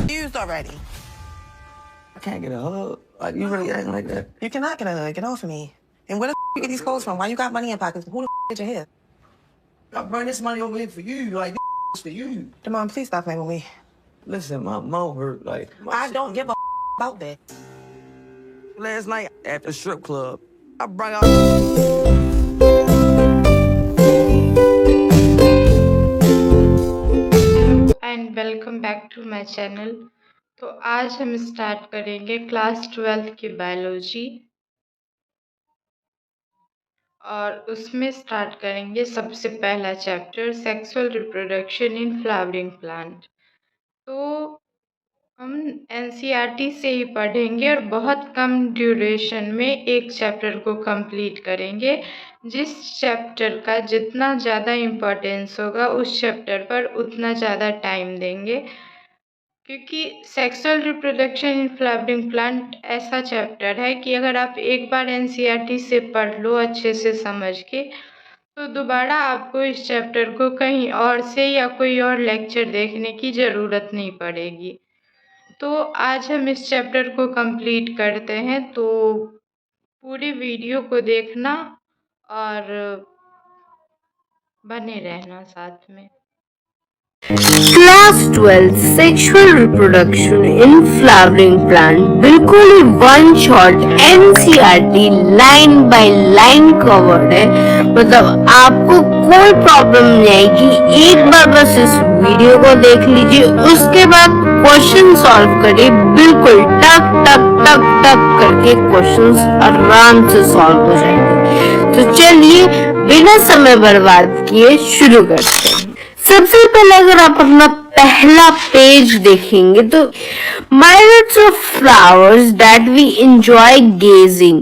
Used already. I can't get a hug. Like, you really acting like that? You cannot get a hug. Get off of me. And where the you get these clothes from? Why you got money in pockets? Who the did your hair? I bring this money over here for you. Like, this for you. Demond, please stop playing with me. Listen, my mom hurt. Like, I don't give a about that. last night at the strip club, I brought out. And welcome back to my channel. तो आज हम start करेंगे class 12th की biology और उसमें start करेंगे सबसे पहला chapter sexual reproduction in flowering plant. तो हम एनसीईआरटी से ही पढ़ेंगे और बहुत कम ड्यूरेशन में एक चैप्टर को कंप्लीट करेंगे। जिस चैप्टर का जितना ज़्यादा इम्पोर्टेंस होगा उस चैप्टर पर उतना ज़्यादा टाइम देंगे, क्योंकि sexual reproduction in flowering plant ऐसा चैप्टर है कि अगर आप एक बार एनसीईआरटी से पढ़ लो अच्छे से समझ के, तो दोबारा आपको इस चैप्टर को कहीं और से या कोई और लेक्चर देखने की ज़रूरत नहीं पड़ेगी। तो आज हम इस चैप्टर को कंप्लीट करते हैं, तो पूरी वीडियो को देखना और बने रहना साथ में। Class 12 sexual reproduction in flowering plant बिल्कुल ही one shot NCERT line by line covered है। मतलब आपको कोई प्रॉब्लम नहीं आएगी। एक बार बस इस वीडियो को देख लीजिए, उसके बाद क्वेश्चन सॉल्व करिए। बिल्कुल टक टक टक टक करके क्वेश्चंस आराम से सॉल्व हो जाएंगे। तो चलिए बिना समय बर्बाद किए शुरू करते हैं। सबसे पहले अगर आप अपना पहला पेज देखेंगे तो myriads of flowers that we enjoy gazing,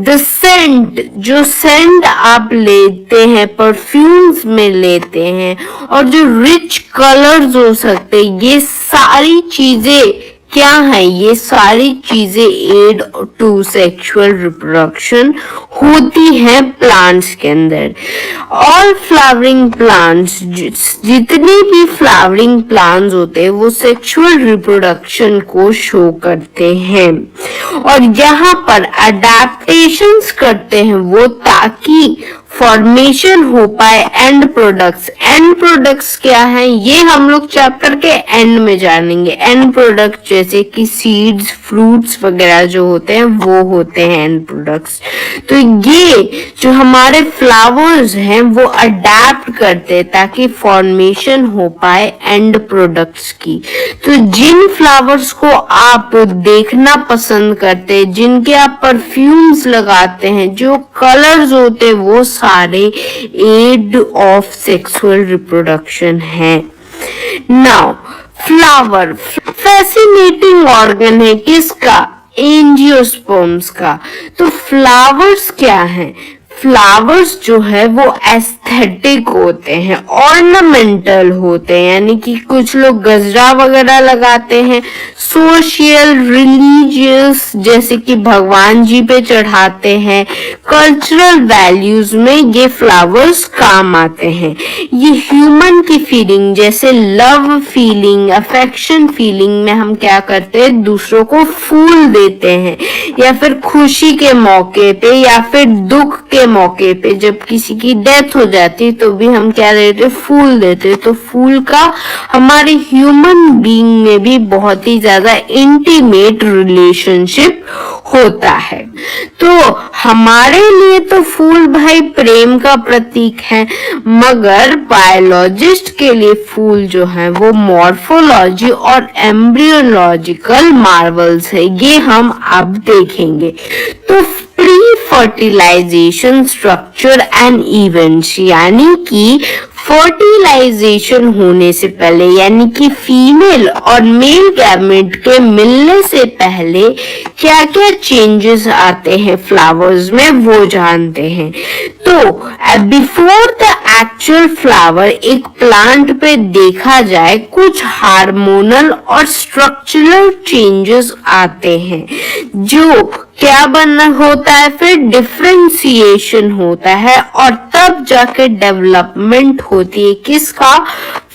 the scent, जो scent आप लेते हैं परफ्यूम्स में लेते हैं, और जो रिच कलर्स हो सकते हैं, ये सारी चीजें क्या है? ये सारी चीजें एड टू सेक्सुअल रिप्रोडक्शन होती हैं प्लांट्स के अंदर। ऑल फ्लावरिंग प्लांट्स, जितने भी फ्लावरिंग प्लांट्स होते हैं वो सेक्सुअल रिप्रोडक्शन को शो करते हैं और यहाँ पर अडेप्टेशंस करते हैं वो, ताकि फॉर्मेशन हो पाए एंड प्रोडक्ट्स। एंड प्रोडक्ट्स क्या है ये हम लोग चैप्टर के एंड में जानेंगे। एंड प्रोडक्ट जैसे कि सीड्स, फ्रूट्स वगैरह जो होते हैं वो होते हैं एंड प्रोडक्ट्स। तो ये जो हमारे फ्लावर्स हैं वो अडेप्ट करते हैं ताकि फॉर्मेशन हो पाए एंड प्रोडक्ट्स की। तो जिन फ्लावर्स को आप देखना पसंद करते हैं, जिनके आप परफ्यूम्स लगाते हैं, जो कलर्स होते हैं, वो सारे एड ऑफ सेक्सुअल रिप्रोडक्शन है। नाउ फ्लावर फैसिनेटिंग ऑर्गन है किसका? एंजियोस्पर्म्स का। तो फ्लावर्स क्या है? फ्लावर्स जो है वो एस्थेटिक होते हैं, ऑर्नामेंटल होते हैं, यानी कि कुछ लोग गजरा वगैरह लगाते हैं। सोशल, रिलीजियस, जैसे कि भगवान जी पे चढ़ाते हैं। कल्चरल वैल्यूज में ये फ्लावर्स काम आते हैं। ये ह्यूमन की फीलिंग जैसे लव फीलिंग, अफेक्शन फीलिंग में हम क्या करते हैं? दूसरों को फूल देते हैं, या फिर खुशी के मौके पे या फिर दुख के मौके पे जब किसी की डेथ हो जाती तो भी हम क्या देते? फूल देते। तो फूल का हमारे ह्यूमन बीइंग में भी बहुत ही ज्यादा इंटीमेट रिलेशनशिप होता है। तो हमारे लिए तो फूल भाई प्रेम का प्रतीक है, मगर बायोलॉजिस्ट के लिए फूल जो है वो मॉर्फोलॉजी और एम्ब्रियोलॉजिकल मार्वल्स है। ये हम अब देखेंगे। तो pre fertilization structure and events, यानी कि फर्टिलाइजेशन होने से पहले, यानी कि फीमेल और मेल गैमेट के मिलने से पहले क्या क्या चेंजेस आते हैं फ्लावर्स में वो जानते हैं। तो बिफोर द एक्चुअल फ्लावर एक प्लांट पे देखा जाए कुछ हार्मोनल और स्ट्रक्चरल चेंजेस आते हैं, जो क्या बनना होता है? फिर डिफरेंशिएशन होता है और तब जाके डेवलपमेंट होती है किसका?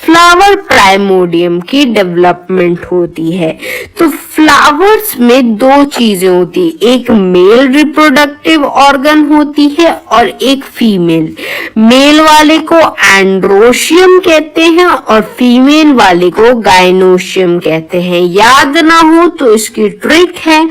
फ्लावर प्राइमोडियम की डेवलपमेंट होती है। तो फ्लावर्स में दो चीजें होती है, एक मेल रिप्रोडक्टिव ऑर्गन होती है और एक फीमेल। मेल वाले को एंड्रोशियम कहते हैं और फीमेल वाले को गाइनोशियम कहते हैं। याद ना हो तो इसकी ट्रिक है,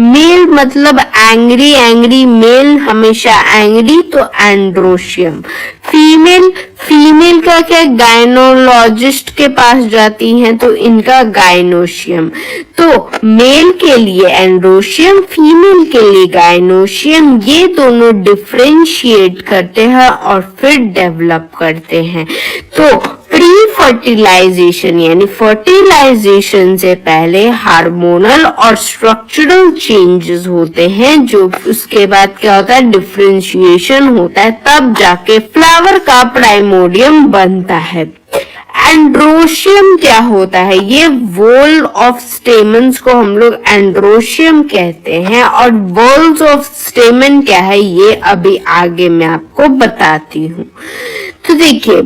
मेल मतलब एंग्री, एंग्री मेल हमेशा एंग्री, तो एंड्रोशियम। फीमेल का क्या, गायनोलॉजिस्ट के पास जाती हैं तो इनका गायनोशियम। तो मेल के लिए एंड्रोशियम, फीमेल के लिए गायनोशियम, ये दोनों डिफरेंशिएट करते हैं और फिर डेवलप करते हैं। तो प्री फर्टिलाइजेशन यानी फर्टिलाइजेशन से पहले हार्मोनल और स्ट्रक्चरल चेंजेस होते हैं, जो उसके बाद क्या होता है, डिफरेंशिएशन होता है, तब जाके फ्लावर का प्राइमोडियम बनता है। एंड्रोशियम क्या होता है, ये वॉल ऑफ स्टेमन्स को हम लोग एंड्रोशियम कहते हैं, और वॉल्स ऑफ स्टेमन क्या है ये अभी आगे मैं आपको बताती हूँ। तो देखिए,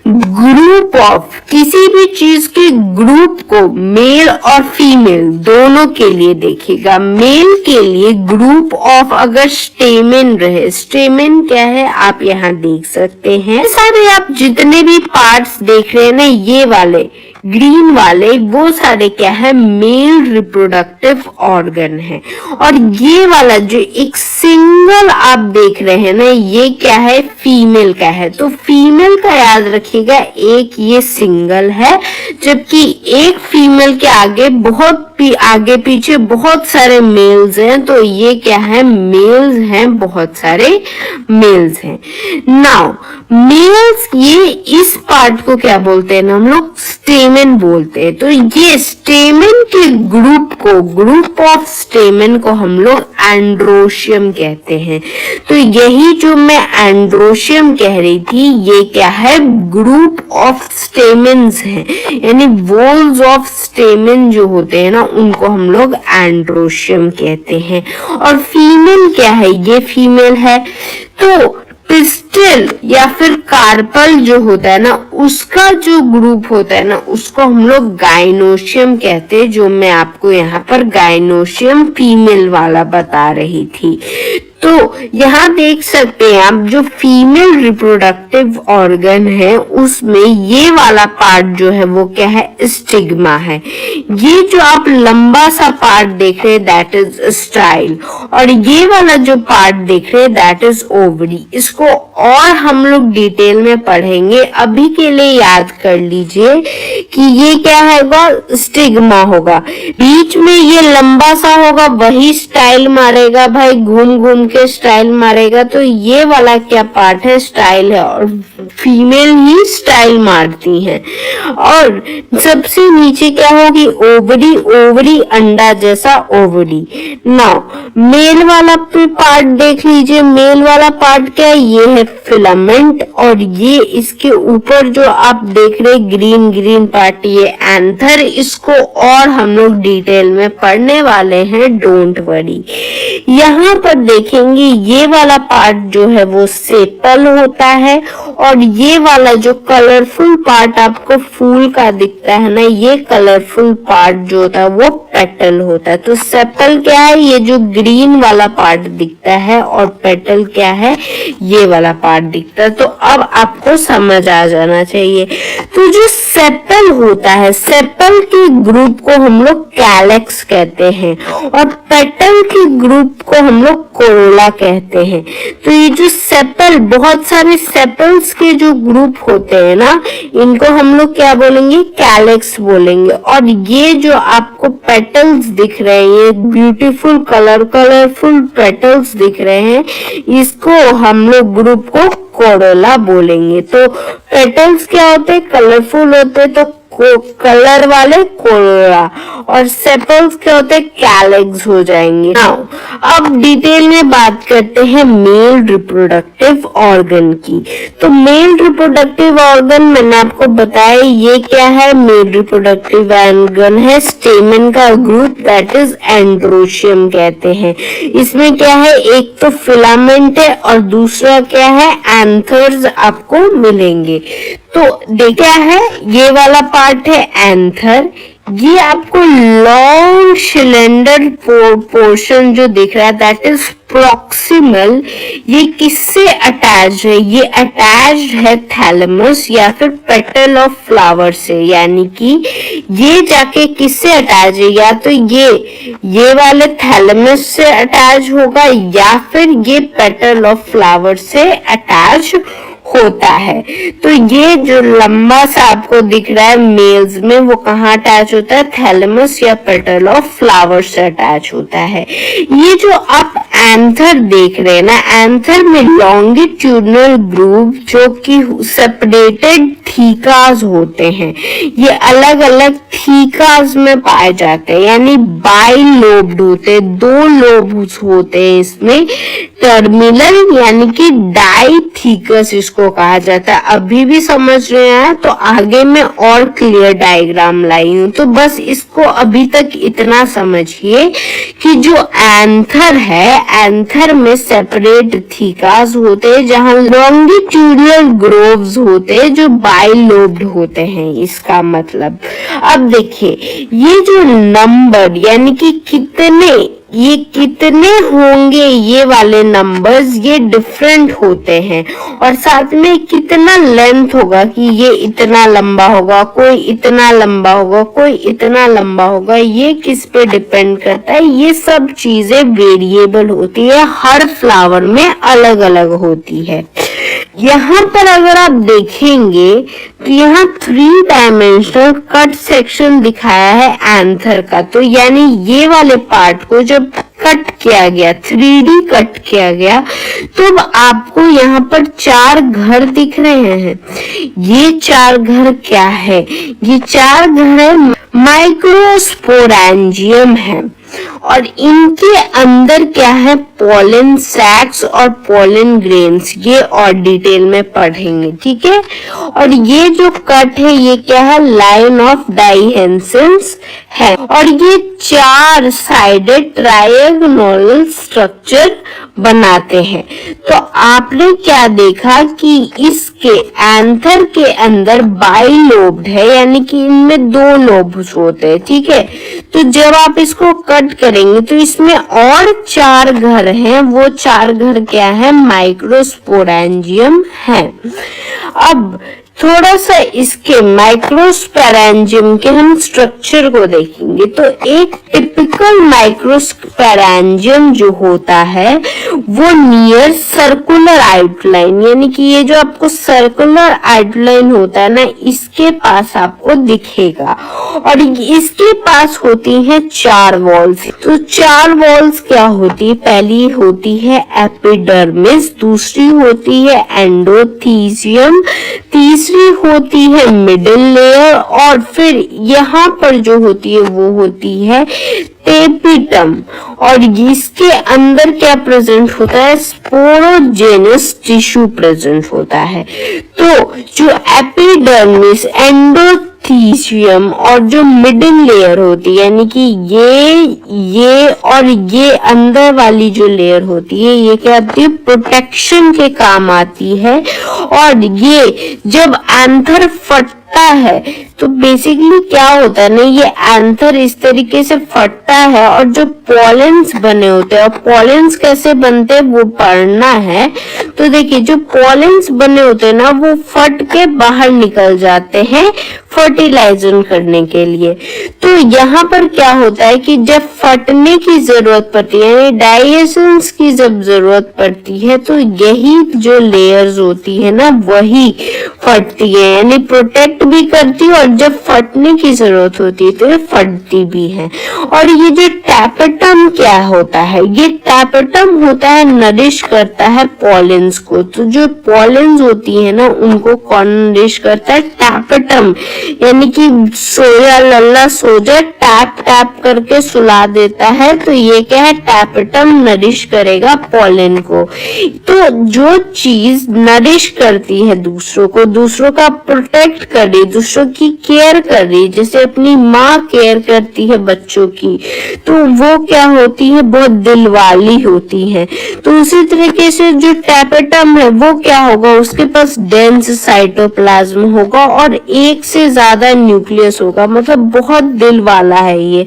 ग्रुप ऑफ किसी भी चीज के ग्रुप को मेल और फीमेल दोनों के लिए देखिएगा। मेल के लिए ग्रुप ऑफ अगर स्टेमेन रहे, स्टेमेन क्या है आप यहाँ देख सकते हैं, सारे आप जितने भी पार्ट्स देख रहे हैं ना, ये वाले ग्रीन वाले वो सारे क्या है, मेल रिप्रोडक्टिव ऑर्गन है। और ये वाला जो एक सिंगल आप देख रहे हैं ना, ये क्या है, फीमेल का है। तो फीमेल का याद रखिएगा, एक ये सिंगल है, जबकि एक फीमेल के आगे आगे पीछे बहुत सारे मेल्स हैं, तो ये क्या है, मेल्स हैं, बहुत सारे मेल्स हैं। नाउ मेल्स, ये इस पार्ट को क्या बोलते हैं ना हम लोग, स्टेमेन बोलते हैं। तो ये स्टेमेन के ग्रुप ऑफ स्टेमेन को हम लोग एंड्रोशियम कहते हैं। तो यही जो मैं एंड्रोशियम कह रही थी, ये क्या है, ग्रुप ऑफ स्टेमेन्स है, यानी वॉल्स ऑफ स्टेमेन जो होते हैं ना, उनको हम लोग एंड्रोशियम कहते हैं। और फीमेल क्या है, ये फीमेल है। तो पिस्टल या फिर कार्पल जो होता है ना, उसका जो ग्रुप होता है ना, उसको हम लोग गाइनोशियम कहते हैं, जो मैं आपको यहाँ पर गाइनोशियम फीमेल वाला बता रही थी। तो यहाँ देख सकते हैं आप, जो फीमेल रिप्रोडक्टिव ऑर्गन है उसमें ये वाला पार्ट जो है वो क्या है, स्टिग्मा है। ये जो आप लंबा सा पार्ट देख रहे हैं दैट इज स्टाइल, और ये वाला जो पार्ट देख रहे हैं दैट इज ओवरी। इसको और हम लोग डिटेल में पढ़ेंगे, अभी के लिए याद कर लीजिए कि ये क्या है, स्टिग्मा होगा, बीच में ये लंबा सा होगा, वही स्टाइल मारेगा भाई, घूम घूम के स्टाइल मारेगा। तो ये वाला क्या पार्ट है, स्टाइल है, और फीमेल ही स्टाइल मारती हैं। और सबसे नीचे क्या होगी, ओवरी, ओवरी अंडा जैसा ओवरी। नाउ मेल वाला पार्ट देख लीजिए, मेल वाला पार्ट क्या है, ये है फिलामेंट, और ये इसके ऊपर जो आप देख रहे ग्रीन ग्रीन पार्ट, ये एंथर। इसको और हम लोग डिटेल में पढ़ने वाले हैं, डोंट वरी। यहाँ पर देखेंगे ये वाला पार्ट जो है वो सेपल होता है, और ये वाला जो कलरफुल पार्ट आपको फूल का दिखता है ना, ये कलरफुल पार्ट जो होता है वो पेटल होता है। तो सेपल क्या है, ये जो ग्रीन वाला पार्ट दिखता है, और पेटल क्या है, ये वाला पार्ट दिखता है। तो अब आपको समझ आ जाना चाहिए। तो जो सेपल होता है, सेपल के ग्रुप को हम लोग कैलेक्स कहते हैं, और पेटल के ग्रुप को हम लोग कोरोला कहते हैं। तो ये जो सेपल, बहुत सारे सेपल्स के जो ग्रुप होते हैं ना, इनको हम लोग क्या बोलेंगे, कैलेक्स बोलेंगे। और ये जो आपको पेटल्स दिख रहे हैं, ये ब्यूटीफुल कलरफुल पेटल्स दिख रहे हैं, इसको हम लोग ग्रुप को कोरोला बोलेंगे। तो पेटल्स क्या होते हैं, कलरफुल होते हैं, तो कलर वाले कोरोला, और सेपल्स क्या होते हैं, कैलेक्स हो जाएंगे। नाउ अब डिटेल में बात करते हैं मेल रिप्रोडक्टिव ऑर्गन की। तो मेल रिप्रोडक्टिव ऑर्गन मैंने आपको बताया, ये क्या है, मेल रिप्रोडक्टिव ऑर्गन है स्टेमन का ग्रुप, दैट इज एंड्रोशियम कहते हैं। इसमें क्या है, एक तो फिलामेंट है और दूसरा क्या है, एंथर्स आपको मिलेंगे। तो देखा है, ये वाला पार्ट है एंथर। ये आपको लॉन्ग सिलेंडर पोर्शन जो दिख रहा है दैट इज प्रॉक्सिमल। ये किससे अटैच है? ये अटैच्ड है थैलेमस या फिर पेटल ऑफ फ्लावर से, यानी कि ये जाके किससे अटैच है? या तो ये वाले थैलेमस से अटैच होगा या फिर ये पेटल ऑफ फ्लावर से अटैच होता है। तो ये जो लंबा सा आपको दिख रहा है मेल्स में, वो कहाँ अटैच होता है? थैलेमस या पेटल ऑफ फ्लावर से अटैच होता है। ये जो आप एंथर देख रहे हैं ना, एंथर में लॉन्गिट्यूडनल ग्रूव जो कि सेपरेटेड थीकास होते हैं, ये अलग अलग थीकास में पाए जाते हैं, यानी बाई लोब्ड होते हैं, 2 लोब्स होते हैं इसमें। टर्मिनल यानी कि डाइथीकस इसको कहा जाता है। अभी भी समझ रहे हैं तो आगे में और क्लियर डायग्राम लाई हूं, तो बस इसको अभी तक इतना समझिए कि जो एंथर है, एंथर में सेपरेट थीकास होते हैं जहां लॉन्गिट्यूडनल ग्रोव्स होते हैं जो बाइलोब्ड होते हैं। इसका मतलब अब देखिए, ये जो नंबर यानी कि कितने होंगे, ये वाले नंबर्स ये डिफरेंट होते हैं, और साथ में कितना लेंथ होगा कि ये इतना लंबा होगा, कोई इतना लंबा होगा, कोई इतना लंबा होगा, ये किस पे डिपेंड करता है? ये सब चीजें वेरिएबल होती है, हर फ्लावर में अलग अलग होती है। यहाँ पर अगर आप देखेंगे तो यहाँ 3 डायमेंशनल कट सेक्शन दिखाया है एंथर का। तो यानी ये वाले पार्ट को जब कट किया गया, 3D कट किया गया, तो आपको यहाँ पर 4 घर दिख रहे हैं। ये 4 घर क्या है? ये 4 घर है माइक्रोस्पोरेंजियम है, और इनके अंदर क्या है? पोलन सैक्स और पोलन ग्रेन्स। ये और डिटेल में पढ़ेंगे, ठीक है। और ये जो कट है ये क्या है? लाइन ऑफ डाइहेंसेंस है, और ये 4 साइडेड ट्रायंगुलर स्ट्रक्चर बनाते हैं। तो आपने क्या देखा कि इसके एंथर के अंदर बाइलोब्ड है, यानी कि इनमें 2 लोब्स होते हैं, ठीक है। तो जब आप इसको कट करेंगे तो इसमें और 4 घर हैं। वो 4 घर क्या है? माइक्रोस्पोरेंजियम है। अब थोड़ा सा इसके माइक्रोस्पोरेंजियम के हम स्ट्रक्चर को देखेंगे। तो एक टिपिकल माइक्रोस्पोरेंजियम जो होता है वो नियर सर्कुलर आउटलाइन, यानी कि ये जो आपको सर्कुलर आउटलाइन होता है ना, इसके पास आपको दिखेगा, और इसके पास होती है 4 वॉल्स। तो 4 वॉल्स क्या होती है? पहली होती है एपिडर्मिस, दूसरी होती है एंडोथीसियम, तीसरी होती है मिडिल लेयर, और फिर यहाँ पर जो होती है वो होती है टेपिटम। और इसके अंदर क्या प्रेजेंट होता है? स्पोरोजेनस टिश्यू प्रेजेंट होता है। तो जो एपिडर्मिस, एंडोथीसियम और जो मिडिल लेयर होती है, यानी कि ये और ये अंदर वाली जो लेयर होती है, ये क्या होती है? प्रोटेक्शन के काम आती है। और ये जब एंथर फटता है तो बेसिकली क्या होता है ना, ये एंथर इस तरीके से फटता है, और जो पॉलेंस बने होते हैं, और पॉलेंस कैसे बनते हैं वो पढ़ना है। तो देखिए, जो पॉलेंस बने होते हैं ना, वो फट के बाहर निकल जाते हैं फर्टिलाइजेशन करने के लिए। तो यहाँ पर क्या होता है कि जब फटने की जरूरत पड़ती है, यानी डाइजेशंस की जब जरूरत पड़ती है, तो यही जो लेयर्स होती है ना, वही फटती है, यानी प्रोटेक्ट भी करती है, और जब फटने की जरूरत होती है तो ये फटती भी है। और ये जो टैपेटम क्या होता है? ये टैपेटम होता है, नरिश करता है पॉलेंस को। तो जो पॉलेंस होती है ना, उनको कौन नरिश करता है? टैपेटम। यानी कि सोया लल्ला सो जाए, टैप टैप करके सुला देता है। तो ये क्या है, टैपेटम नरिश करेगा पॉलन को। तो जो चीज नरिश करती है दूसरों को, दूसरों का प्रोटेक्ट कर रही, दूसरों की केयर कर रही, जैसे अपनी माँ केयर करती है बच्चों की, तो वो क्या होती है, बहुत दिल वाली होती है। तो उसी तरीके से जो टैपेटम है वो क्या होगा, उसके पास डेंस साइटोप्लाज्म होगा और एक से ज्यादा न्यूक्लियस होगा, मतलब बहुत दिल वाला है ये।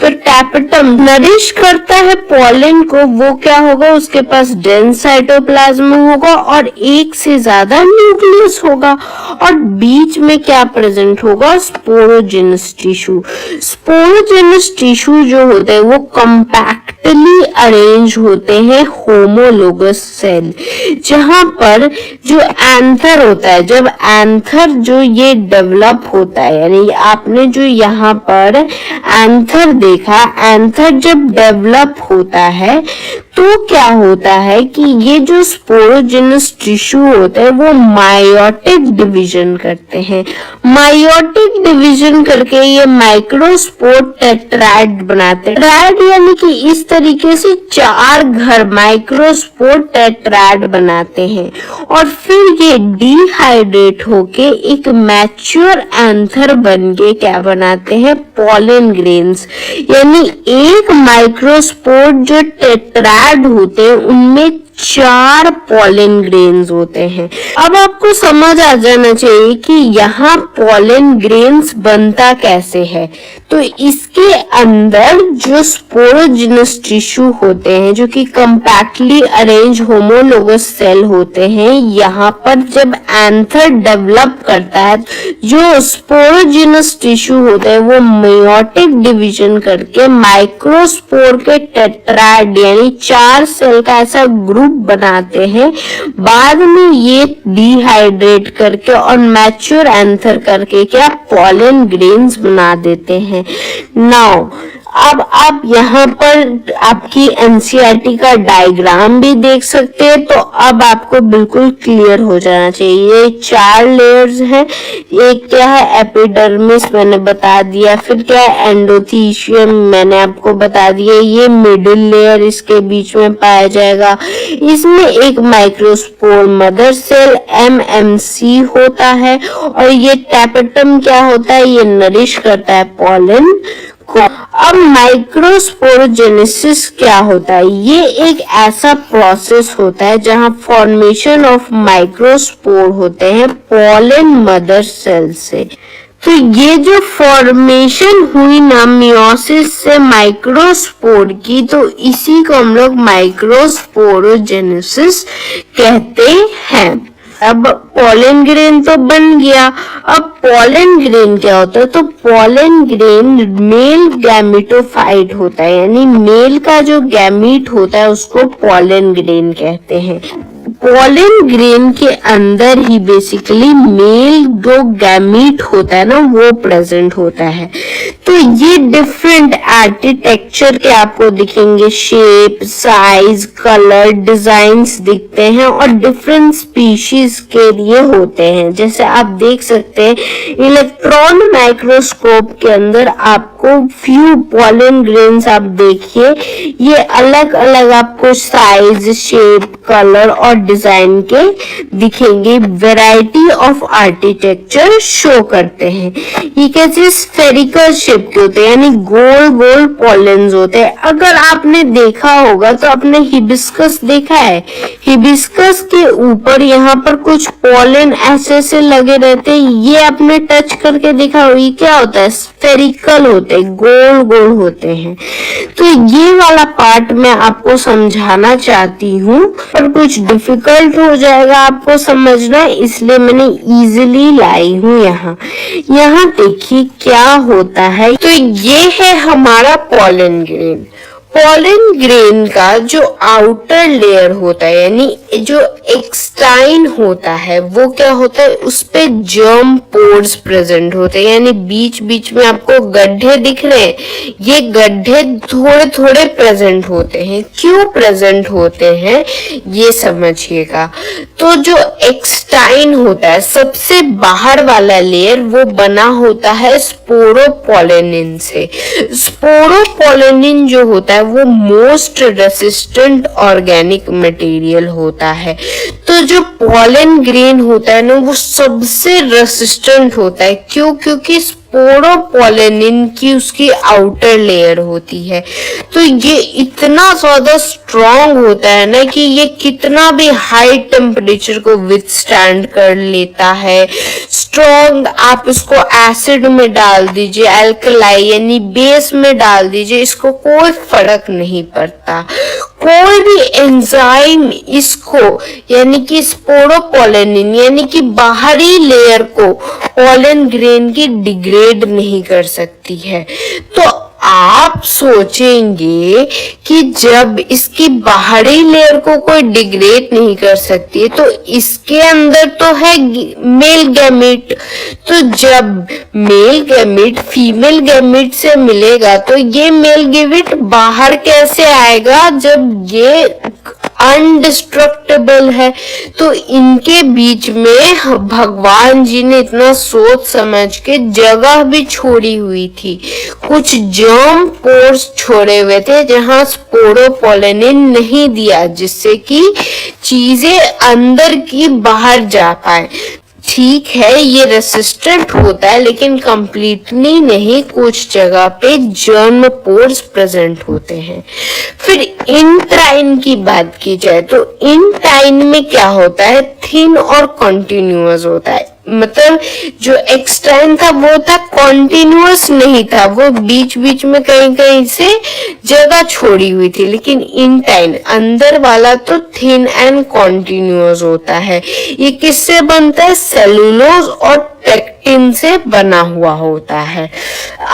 तो टैपेटम नरिश करता है पॉलन को, वो क्या होगा, उसके पास डेंस साइटोप्लाज्म होगा और एक से ज्यादा न्यूक्लियस होगा। और बीच में क्या प्रेजेंट होगा, स्पोरोजेनस टिश्यू। स्पोरोजेनस टिश्यू जो होते हैं वो कंपैक्टली अरेंज होते हैं होमोलोगस सेल, जहां पर जो एंथर होता है, जब एंथर जो ये डेवलप होता है, यानी आपने जो यहाँ पर एंथर देखा, एंथर जब डेवलप होता है तो क्या होता है कि ये जो स्पोरोजेनस टिश्यू होते हैं वो मायोटिक डिवीजन करते हैं। मायोटिक डिवीजन करके ये माइक्रोस्पोर टेट्राड बनाते हैं। टेट्राड यानी कि इस तरीके से 4 घर माइक्रोस्पोर टेट्राड बनाते हैं और फिर ये डिहाइड्रेट होके एक मैच्योर एंथर बनके क्या बनाते हैं, पॉलन ग्रेन्स। यानी एक माइक्रोस्पोर जो टेट्राड होते हैं उनमें 4 पॉलन ग्रेन्स होते हैं। अब आपको समझ आ जाना चाहिए कि यहाँ पॉलन ग्रेन्स बनता कैसे है। तो इसके अंदर जो स्पोरोजेनस टिश्यू होते हैं, जो कि कंपैक्टली अरेंज होमोलोगस सेल होते हैं, यहाँ पर जब एंथर डेवलप करता है, जो स्पोरोजेनस टिश्यू होते हैं वो मेयोटिक डिवीजन करके माइक्रोस्पोर के टेट्राड यानी 4 सेल का ऐसा ग्रुप बनाते हैं। बाद में ये डिहाइड्रेट करके और मैच्योर एंथर करके क्या पॉलन ग्रेन्स बना देते हैं। नाउ अब आप यहाँ पर आपकी एनसीईआरटी का डायग्राम भी देख सकते हैं, तो अब आपको बिल्कुल क्लियर हो जाना चाहिए। ये 4 लेयर्स हैं। एक क्या है, एपिडर्मिस मैंने बता दिया, फिर क्या है एंडोथीशियम मैंने आपको बता दिया, ये मिडिल लेयर इसके बीच में पाया जाएगा। इसमें एक माइक्रोस्पोर मदर सेल MMC होता है और ये टैपेटम क्या होता है, ये नरिश करता है पॉलन को। अब माइक्रोस्पोरोजेनेसिस क्या होता है, ये एक ऐसा प्रोसेस होता है जहां फॉर्मेशन ऑफ माइक्रोस्पोर होते हैं पॉलन मदर सेल से। तो ये जो फॉर्मेशन हुई ना मियोसिस से माइक्रोस्पोर की, तो इसी को हम लोग माइक्रोस्पोरोजेनेसिस कहते हैं। अब पॉलन ग्रेन तो बन गया। अब पॉलन ग्रेन क्या होता है, तो पॉलन ग्रेन मेल गैमेटोफाइट होता है, यानी मेल का जो गैमीट होता है उसको पॉलन ग्रेन कहते हैं। पॉलन ग्रेन के अंदर ही बेसिकली मेल जो गैमीट होता है ना वो प्रेजेंट होता है। तो ये डिफरेंट आर्किटेक्चर के आपको दिखेंगे, शेप, साइज, कलर, डिजाइन्स दिखते हैं और डिफरेंट स्पीशीज के लिए होते हैं। जैसे आप देख सकते हैं इलेक्ट्रॉन माइक्रोस्कोप के अंदर आपको फ्यू पॉलन ग्रेन्स आप देखिए, ये अलग अलग आपको साइज, शेप, कलर और डिजाइन के दिखेंगे। वैरायटी ऑफ आर्किटेक्चर शो करते हैं। ये कैसे स्फेरिकल शेप के होते हैं, यानी गोल गोल पॉलेंस होते हैं। अगर आपने देखा होगा तो आपने हिबिस्कस देखा है, हिबिस्कस के ऊपर यहाँ पर कुछ पॉलन ऐसे ऐसे लगे रहते हैं, ये आपने टच करके देखा हो, ये क्या होता है, स्फेरिकल होते हैं, गोल गोल होते हैं। तो ये वाला पार्ट मैं आपको समझाना चाहती हूँ पर कुछ डिफिकल्ट हो जाएगा आपको समझना, इसलिए मैंने इजीली लाई हूँ। यहाँ देखिए क्या होता है। तो ये है हमारा पॉलन ग्रेन। पॉलन ग्रेन का जो आउटर लेयर होता है यानी जो एक्सटाइन होता है वो क्या होता है, उस पे जर्म पोर्स प्रेजेंट होते हैं, यानी बीच बीच में आपको गड्ढे दिख रहे हैं, ये गड्ढे थोड़े थोड़े प्रेजेंट होते हैं। क्यों प्रेजेंट होते हैं ये समझिएगा। तो जो एक्सटाइन होता है सबसे बाहर वाला लेयर वो बना होता है स्पोरोपोलेनिन से। स्पोरोपोलेनिन जो होता है वो मोस्ट रेसिस्टेंट ऑर्गेनिक मटेरियल होता है। तो जो पॉलन ग्रेन होता है ना वो सबसे रेसिस्टेंट होता है। क्यों? क्योंकि स्पोरोपोलेनिन की उसकी आउटर लेयर होती है। तो ये इतना ज्यादा स्ट्रॉन्ग होता है ना कि ये कितना भी हाई टेम्परेचर को विथस्टैंड कर लेता है। स्ट्रॉन्ग आप इसको एसिड में डाल दीजिए, अल्कलाई यानी बेस में डाल दीजिए, इसको कोई फर्क नहीं पड़ता। कोई भी एंजाइम इसको यानी कि स्पोरोपोलेनिन यानी कि बाहरी लेयर को पॉलन ग्रेन की डिग्रेड नहीं कर सकती है। तो आप सोचेंगे कि जब इसकी बाहरी लेयर को कोई डिग्रेड नहीं कर सकती है तो इसके अंदर तो है मेल गैमेट। तो जब मेल गैमेट फीमेल गैमेट से मिलेगा तो ये मेल गैमेट बाहर कैसे आएगा जब ये अनडिस्ट्रक्टेबल है। तो इनके बीच में भगवान जी ने इतना सोच समझ के जगह भी छोड़ी हुई थी, कुछ जर्म पोर्स छोड़े हुए थे जहां स्पोरोपोलेनिन नहीं दिया, जिससे कि चीजें अंदर की बाहर जा पाए। ठीक है ये रेसिस्टेंट होता है लेकिन कंप्लीटली नहीं, कुछ जगह पे जर्म पोर्स प्रेजेंट होते हैं। फिर इंट्राइन की बात की जाए तो इंट्राइन में क्या होता है, थिन और कॉन्टिन्यूअस होता है। मतलब जो एक्सटाइन था वो था कॉन्टिन्यूअस नहीं था, वो बीच बीच में कहीं कहीं से जगह छोड़ी हुई थी। लेकिन इंटाइन अंदर वाला तो थिन एंड कॉन्टिन्यूअस होता है। ये किससे बनता है, सेलुलोज और पेक्टिन से बना हुआ होता है।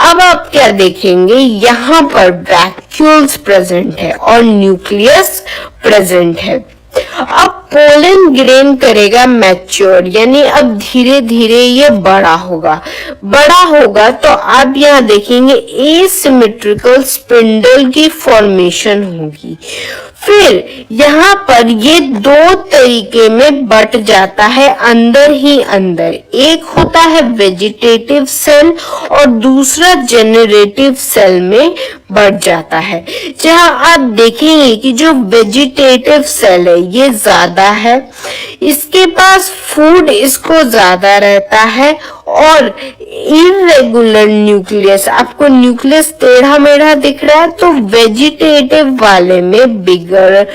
अब आप क्या देखेंगे, यहाँ पर वैक्यूल्स प्रेजेंट है और न्यूक्लियस प्रेजेंट है। अब पोलन ग्रेन करेगा मैच्योर, यानी अब धीरे धीरे ये बड़ा होगा तो आप यहाँ देखेंगे एसिमेट्रिकल स्पिंडल की फॉर्मेशन होगी। फिर यहाँ पर ये दो तरीके में बट जाता है अंदर ही अंदर, एक होता है वेजिटेटिव सेल और दूसरा जेनरेटिव सेल में बढ़ जाता है। जहां आप देखेंगे कि जो वेजिटेटिव सेल है ये ज्यादा है, इसके पास फूड इसको ज्यादा रहता है और इरेगुलर न्यूक्लियस, आपको न्यूक्लियस टेढ़ा मेढ़ा दिख रहा है तो वेजिटेटिव वाले में बिगर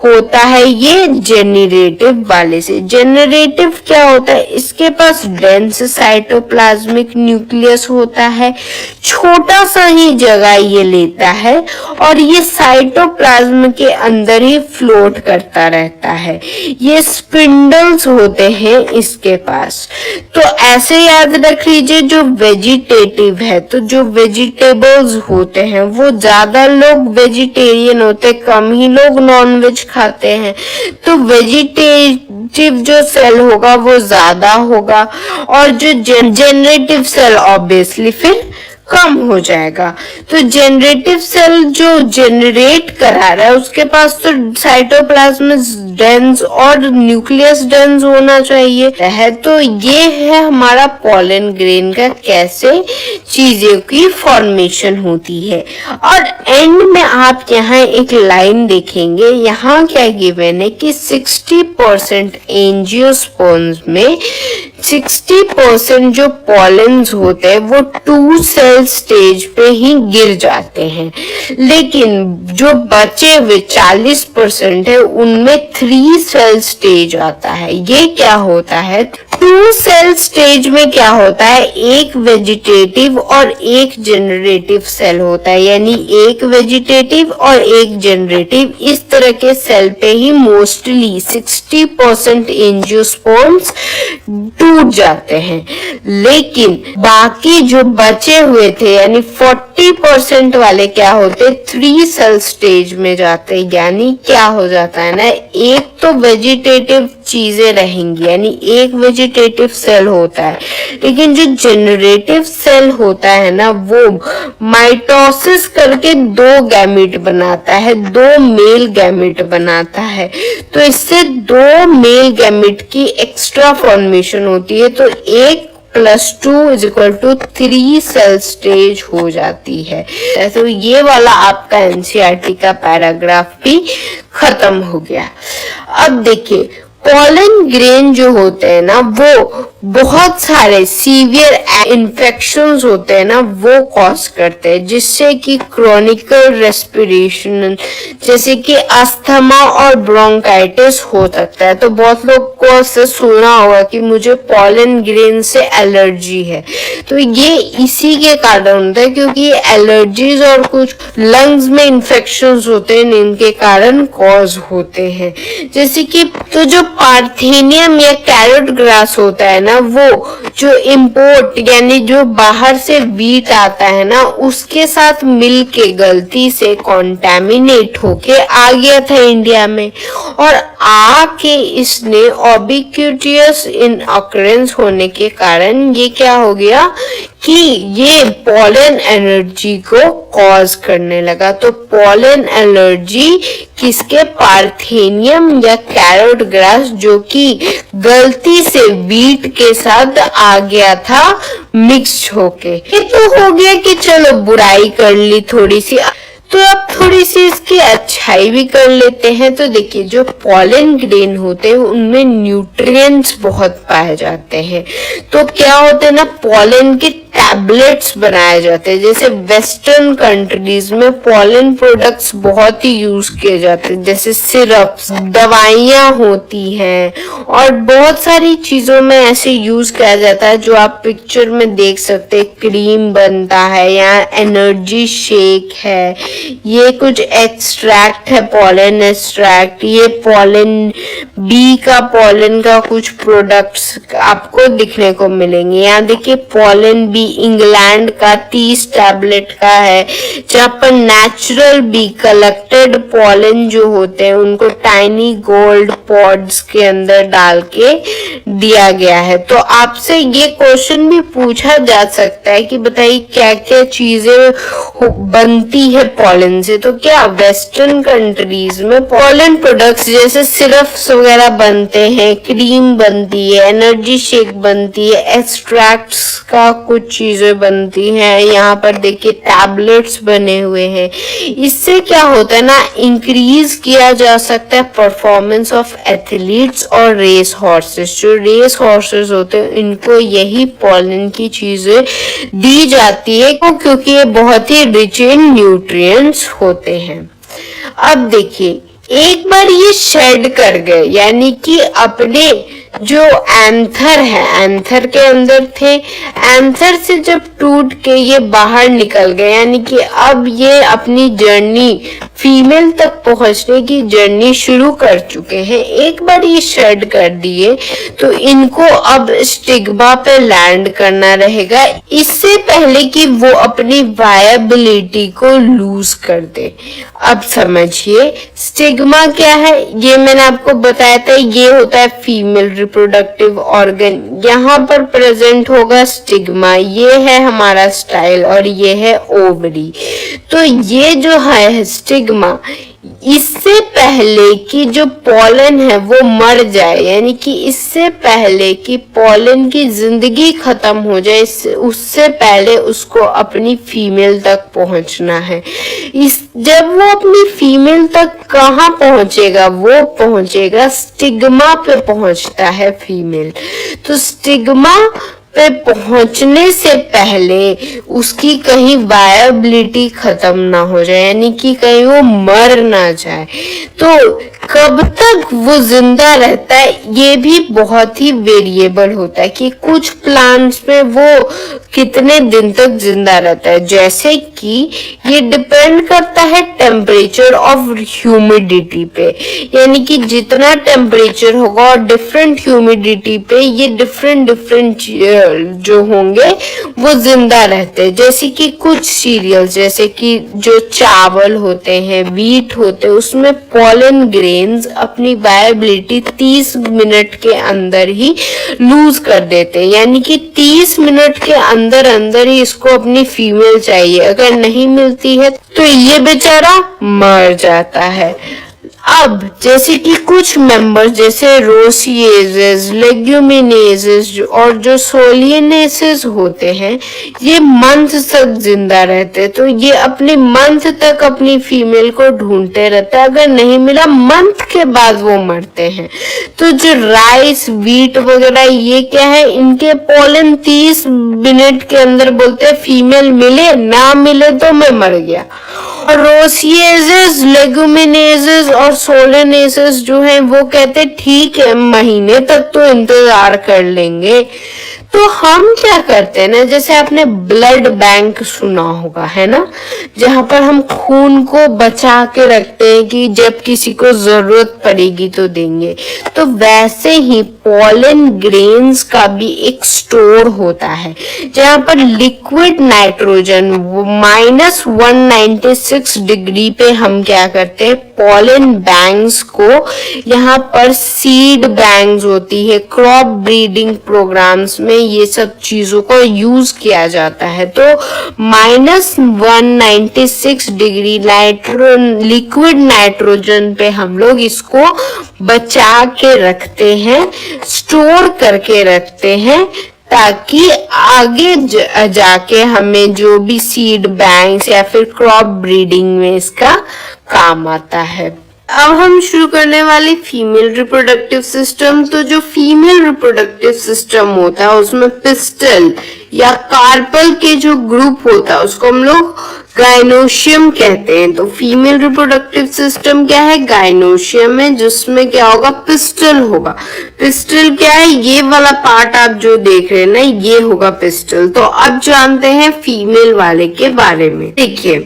होता है ये जेनरेटिव वाले से। जेनरेटिव क्या होता है, इसके पास डेंस साइटोप्लाज्मिक न्यूक्लियस होता है, छोटा सा ही जगह ये लेता है और ये साइटोप्लाज्म के अंदर ही फ्लोट करता रहता है। ये स्पिंडल्स होते हैं इसके पास। तो ऐसे याद रख लीजिए जो वेजिटेटिव है, तो जो वेजिटेबल्स होते हैं वो ज्यादा लोग वेजिटेरियन होते, कम ही लोग नॉनवेज खाते हैं। तो वेजिटेटिव जो सेल होगा वो ज्यादा होगा और जो जेनरेटिव सेल ऑब्वियसली फिर कम हो जाएगा। तो जेनरेटिव सेल जो जेनरेट करा रहा है उसके पास तो साइटोप्लाज्म डेंस और न्यूक्लियस डेंस होना चाहिए है। तो ये है हमारा पॉलन ग्रेन का कैसे चीजों की फॉर्मेशन होती है। और एंड में आप यहाँ एक लाइन देखेंगे, यहाँ क्या गिवन है कि 60% एंजियोस्पर्म्स में 60% जो पॉलेंस होते हैं वो 2 सेल स्टेज पे ही गिर जाते हैं, लेकिन जो बचे हुए 40% है उनमें 3 सेल स्टेज आता है। ये क्या होता है, 2 सेल स्टेज में क्या होता है, एक वेजिटेटिव और एक जेनरेटिव सेल होता है, यानी एक वेजिटेटिव और एक जेनरेटिव, इस तरह के सेल पे ही मोस्टली 60% एंजियोस्पर्म्स टूट जाते हैं। लेकिन बाकी जो बचे हुए थे यानी 40 50% वाले क्या होते, 3 सेल स्टेज में जाते हैं। यानी क्या हो जाता है ना, एक तो वेजिटेटिव चीजें रहेंगी, यानी एक वेजिटेटिव सेल होता है, लेकिन जो जनरेटिव सेल होता है ना वो माइटोसिस करके 2 गैमीट बनाता है, 2 मेल गैमीट बनाता है। तो इससे 2 मेल गैमीट की एक्स्ट्रा फॉर्मेशन होती है, तो 1 + 2 = 3 सेल स्टेज हो जाती है। तो ये वाला आपका एनसीईआरटी का पैराग्राफ भी खत्म हो गया। अब देखिए पॉलन ग्रेन जो होते हैं ना वो बहुत सारे सीवियर इन्फेक्शंस होते हैं ना वो कॉज करते हैं, जिससे कि क्रोनिकल रेस्पिरेशन जैसे कि अस्थमा और ब्रोंकाइटिस हो सकता है। तो बहुत लोग को ऐसे सुना होगा कि मुझे पॉलन ग्रेन से एलर्जी है, तो ये इसी के कारण होता है क्योंकि एलर्जीज और कुछ लंग्स में इन्फेक्शंस होते हैं इनके कारण कॉज होते हैं। जैसे कि तो जो पार्थेनियम या कैरेट ग्रास होता है ना वो जो इंपोर्ट यानी जो बाहर से वीट आता है ना उसके साथ मिलके गलती से कॉन्टेमिनेट होके आ गया था इंडिया में, और आके इसने ऑबिक्यूटियस इन ऑकरेंस होने के कारण ये क्या हो गया कि ये पॉलन एलर्जी को कॉज करने लगा। तो पॉलन एलर्जी किसके, पार्थेनियम या कैरेट ग्रास जो कि गलती से वीट के साथ आ गया था मिक्स होके। ये तो हो गया कि चलो बुराई कर ली थोड़ी सी, तो अब थोड़ी सी इसकी अच्छाई भी कर लेते हैं। तो देखिए जो पॉलन ग्रेन होते हैं उनमें न्यूट्रिएंट्स बहुत पाए जाते हैं। तो क्या होते हैं ना, पॉलन के टैबलेट्स बनाए जाते हैं। जैसे वेस्टर्न कंट्रीज में पॉलन प्रोडक्ट्स बहुत ही यूज किए जाते हैं, जैसे सिरप्स, दवाइयाँ होती हैं और बहुत सारी चीजों में ऐसे यूज किया जाता है जो आप पिक्चर में देख सकते हैं। क्रीम बनता है या एनर्जी शेक है, ये कुछ एक्सट्रैक्ट है, पॉलन एक्सट्रैक्ट, ये पॉलन बी का पॉलन का कुछ प्रोडक्ट्स आपको दिखने को मिलेंगे। यहाँ देखिए पॉलन बी इंग्लैंड का 30 टैबलेट का है, जहाँ पर नेचुरल बी कलेक्टेड पॉलन जो होते हैं उनको टाइनी गोल्ड पॉड्स के अंदर डाल के दिया गया है। तो आपसे ये क्वेश्चन भी पूछा जा सकता है कि बताइए क्या क्या चीजें बनती है पॉलन से। तो क्या वेस्टर्न कंट्रीज में पॉलन प्रोडक्ट्स जैसे सिरप्स वगैरह बनते हैं, क्रीम बनती है, एनर्जी शेक बनती है, एक्सट्रैक्ट्स का कुछ चीजें बनती हैं। यहाँ पर देखिए टैबलेट्स बने हुए हैं। इससे क्या होता है ना, इंक्रीज किया जा सकता है परफॉर्मेंस ऑफ एथलीट्स और रेस हॉर्सेस। जो रेस हॉर्सेस होते हैं इनको यही पॉलन की चीजें दी जाती है क्योंकि ये बहुत ही रिच इन न्यूट्रिएंट्स होते हैं। अब देखिए एक बार ये शेड कर गए, यानी कि अपने जो एंथर है, एंथर के अंदर थे, एंथर से जब टूट के ये बाहर निकल गए, यानी कि अब ये अपनी जर्नी फीमेल तक पहुंचने की जर्नी शुरू कर चुके हैं। एक बार ये शेड कर दिए तो इनको अब स्टिग्मा पे लैंड करना रहेगा, इससे पहले कि वो अपनी वायबिलिटी को लूज कर दे। अब समझिए स्टिग्मा क्या है, ये मैंने आपको बताया था, ये होता है फीमेल रिप्रोडक्टिव ऑर्गन। यहाँ पर प्रेजेंट होगा स्टिग्मा, ये है हमारा स्टाइल और ये है ओवरी। तो ये जो है स्टिग्मा, इससे पहले कि जो पॉलन है वो मर जाए, यानी कि इससे पहले कि पॉलन की जिंदगी खत्म हो जाए, उससे पहले उसको अपनी फीमेल तक पहुंचना है। जब वो अपनी फीमेल तक कहाँ पहुंचेगा, वो पहुंचेगा स्टिग्मा पे पहुंचता है फीमेल। तो स्टिग्मा पे पहुंचने से पहले उसकी कहीं वायबिलिटी खत्म ना हो जाए, यानी कि कहीं वो मर ना जाए। तो कब तक वो जिंदा रहता है ये भी बहुत ही वेरिएबल होता है कि कुछ प्लांट्स में वो कितने दिन तक जिंदा रहता है, जैसे कि ये डिपेंड करता है टेम्परेचर ऑफ ह्यूमिडिटी पे, यानी कि जितना टेम्परेचर होगा और डिफरेंट ह्यूमिडिटी पे ये डिफरेंट जो होंगे वो जिंदा रहते हैं। जैसे कि कुछ सीरियल्स जैसे कि जो चावल होते हैं, व्हीट होते हैं, उसमें पॉलन ग्रेन्स अपनी वायबिलिटी 30 मिनट के अंदर ही लूज कर देते हैं, यानी कि 30 मिनट के अंदर अंदर ही इसको अपनी फीमेल चाहिए, अगर नहीं मिलती है तो ये बेचारा मर जाता है। अब जैसे कि कुछ मेंबर्स जैसे रोसिएजेस, लेग्यूमिनेजेस और जो सोलियनेसेस होते हैं, ये मंथ तक जिंदा रहते हैं, तो ये अपने मंथ तक अपनी फीमेल को ढूंढते रहते हैं, अगर नहीं मिला मंथ के बाद वो मरते हैं। तो जो राइस, व्हीट वगैरह ये क्या है, इनके पोलन 30 मिनट के अंदर बोलते हैं फीमेल मिले, ना मिले तो मैं मर गया। और रोसिएजेस, लेगुमिनेजेस और सोलेनेसेस जो है वो कहते ठीक है महीने तक तो इंतजार कर लेंगे। तो हम क्या करते हैं ना, जैसे आपने ब्लड बैंक सुना होगा, है ना, जहां पर हम खून को बचा के रखते हैं कि जब किसी को जरूरत पड़ेगी तो देंगे, तो वैसे ही पॉलन ग्रेन्स का भी एक स्टोर होता है जहां पर लिक्विड नाइट्रोजन -196 डिग्री पे हम क्या करते हैं, पॉलन बैंक्स को, यहाँ पर सीड बैंक्स होती है, क्रॉप ब्रीडिंग प्रोग्राम्स में ये सब चीजों को यूज किया जाता है। तो -196 डिग्री लिक्विड नाइट्रोजन पे हम लोग इसको बचा के रखते हैं, स्टोर करके रखते हैं, ताकि आगे जाके हमें जो भी सीड बैंक्स या फिर क्रॉप ब्रीडिंग में इसका काम आता है। अब हम शुरू करने वाली फीमेल रिप्रोडक्टिव सिस्टम। तो जो फीमेल रिप्रोडक्टिव सिस्टम होता है उसमें पिस्टल या कार्पल के जो ग्रुप होता है उसको हम लोग गाइनोशियम कहते हैं। तो फीमेल रिप्रोडक्टिव सिस्टम क्या है, गाइनोशियम है, जिसमें क्या होगा, पिस्टल होगा। पिस्टल क्या है, ये वाला पार्ट आप जो देख रहे हैं ना, ये होगा पिस्टल। तो अब जानते हैं फीमेल वाले के बारे में। देखिए,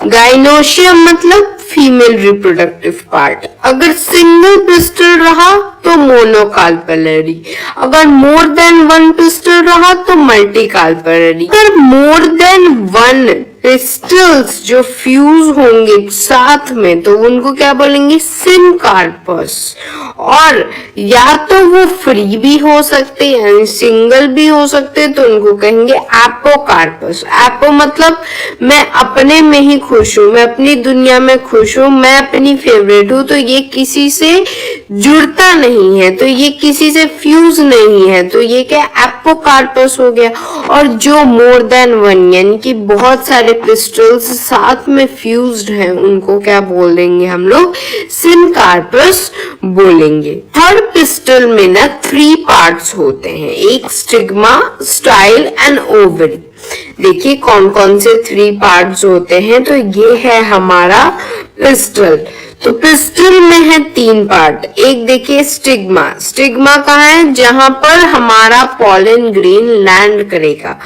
गाइनोशियम मतलब फीमेल रिप्रोडक्टिव पार्ट। अगर सिंगल पिस्टल रहा तो मोनोकार्पलरी, अगर मोर देन वन पिस्टल रहा तो मल्टीकार्पलरी। अगर मोर देन वन पिस्टल्स जो फ्यूज होंगे साथ में तो उनको क्या बोलेंगे, सिनकार्पस। और या तो वो फ्री भी हो सकते हैं, सिंगल भी हो सकते, तो उनको कहेंगे एपोकार्पस। एपो मतलब मैं अपने में ही खुश हूँ, मैं अपनी दुनिया में खुश हूँ, मैं अपनी फेवरेट हूँ, तो ये किसी से जुड़ता नहीं है, तो ये किसी से फ्यूज नहीं है, तो ये क्या एपोकार्पस हो गया। और जो मोर देन वन यानी कि बहुत सारे पिस्टल्स साथ में फ्यूज्ड हैं, उनको क्या बोल देंगे हम लोग, सिनकार्पस बोलेंगे। थर्ड पिस्टल में ना 3 पार्ट्स होते हैं, एक स्टिग्मा, स्टाइल एंड ओवरी। देखिए कौन कौन से 3 पार्ट्स होते हैं। तो ये है हमारा पिस्टल। तो पिस्टल में है 3 पार्ट। एक देखिए स्टिग्मा, स्टिग्मा कहाँ है, जहां पर हमारा पॉलन ग्रेन लैंड करेगा।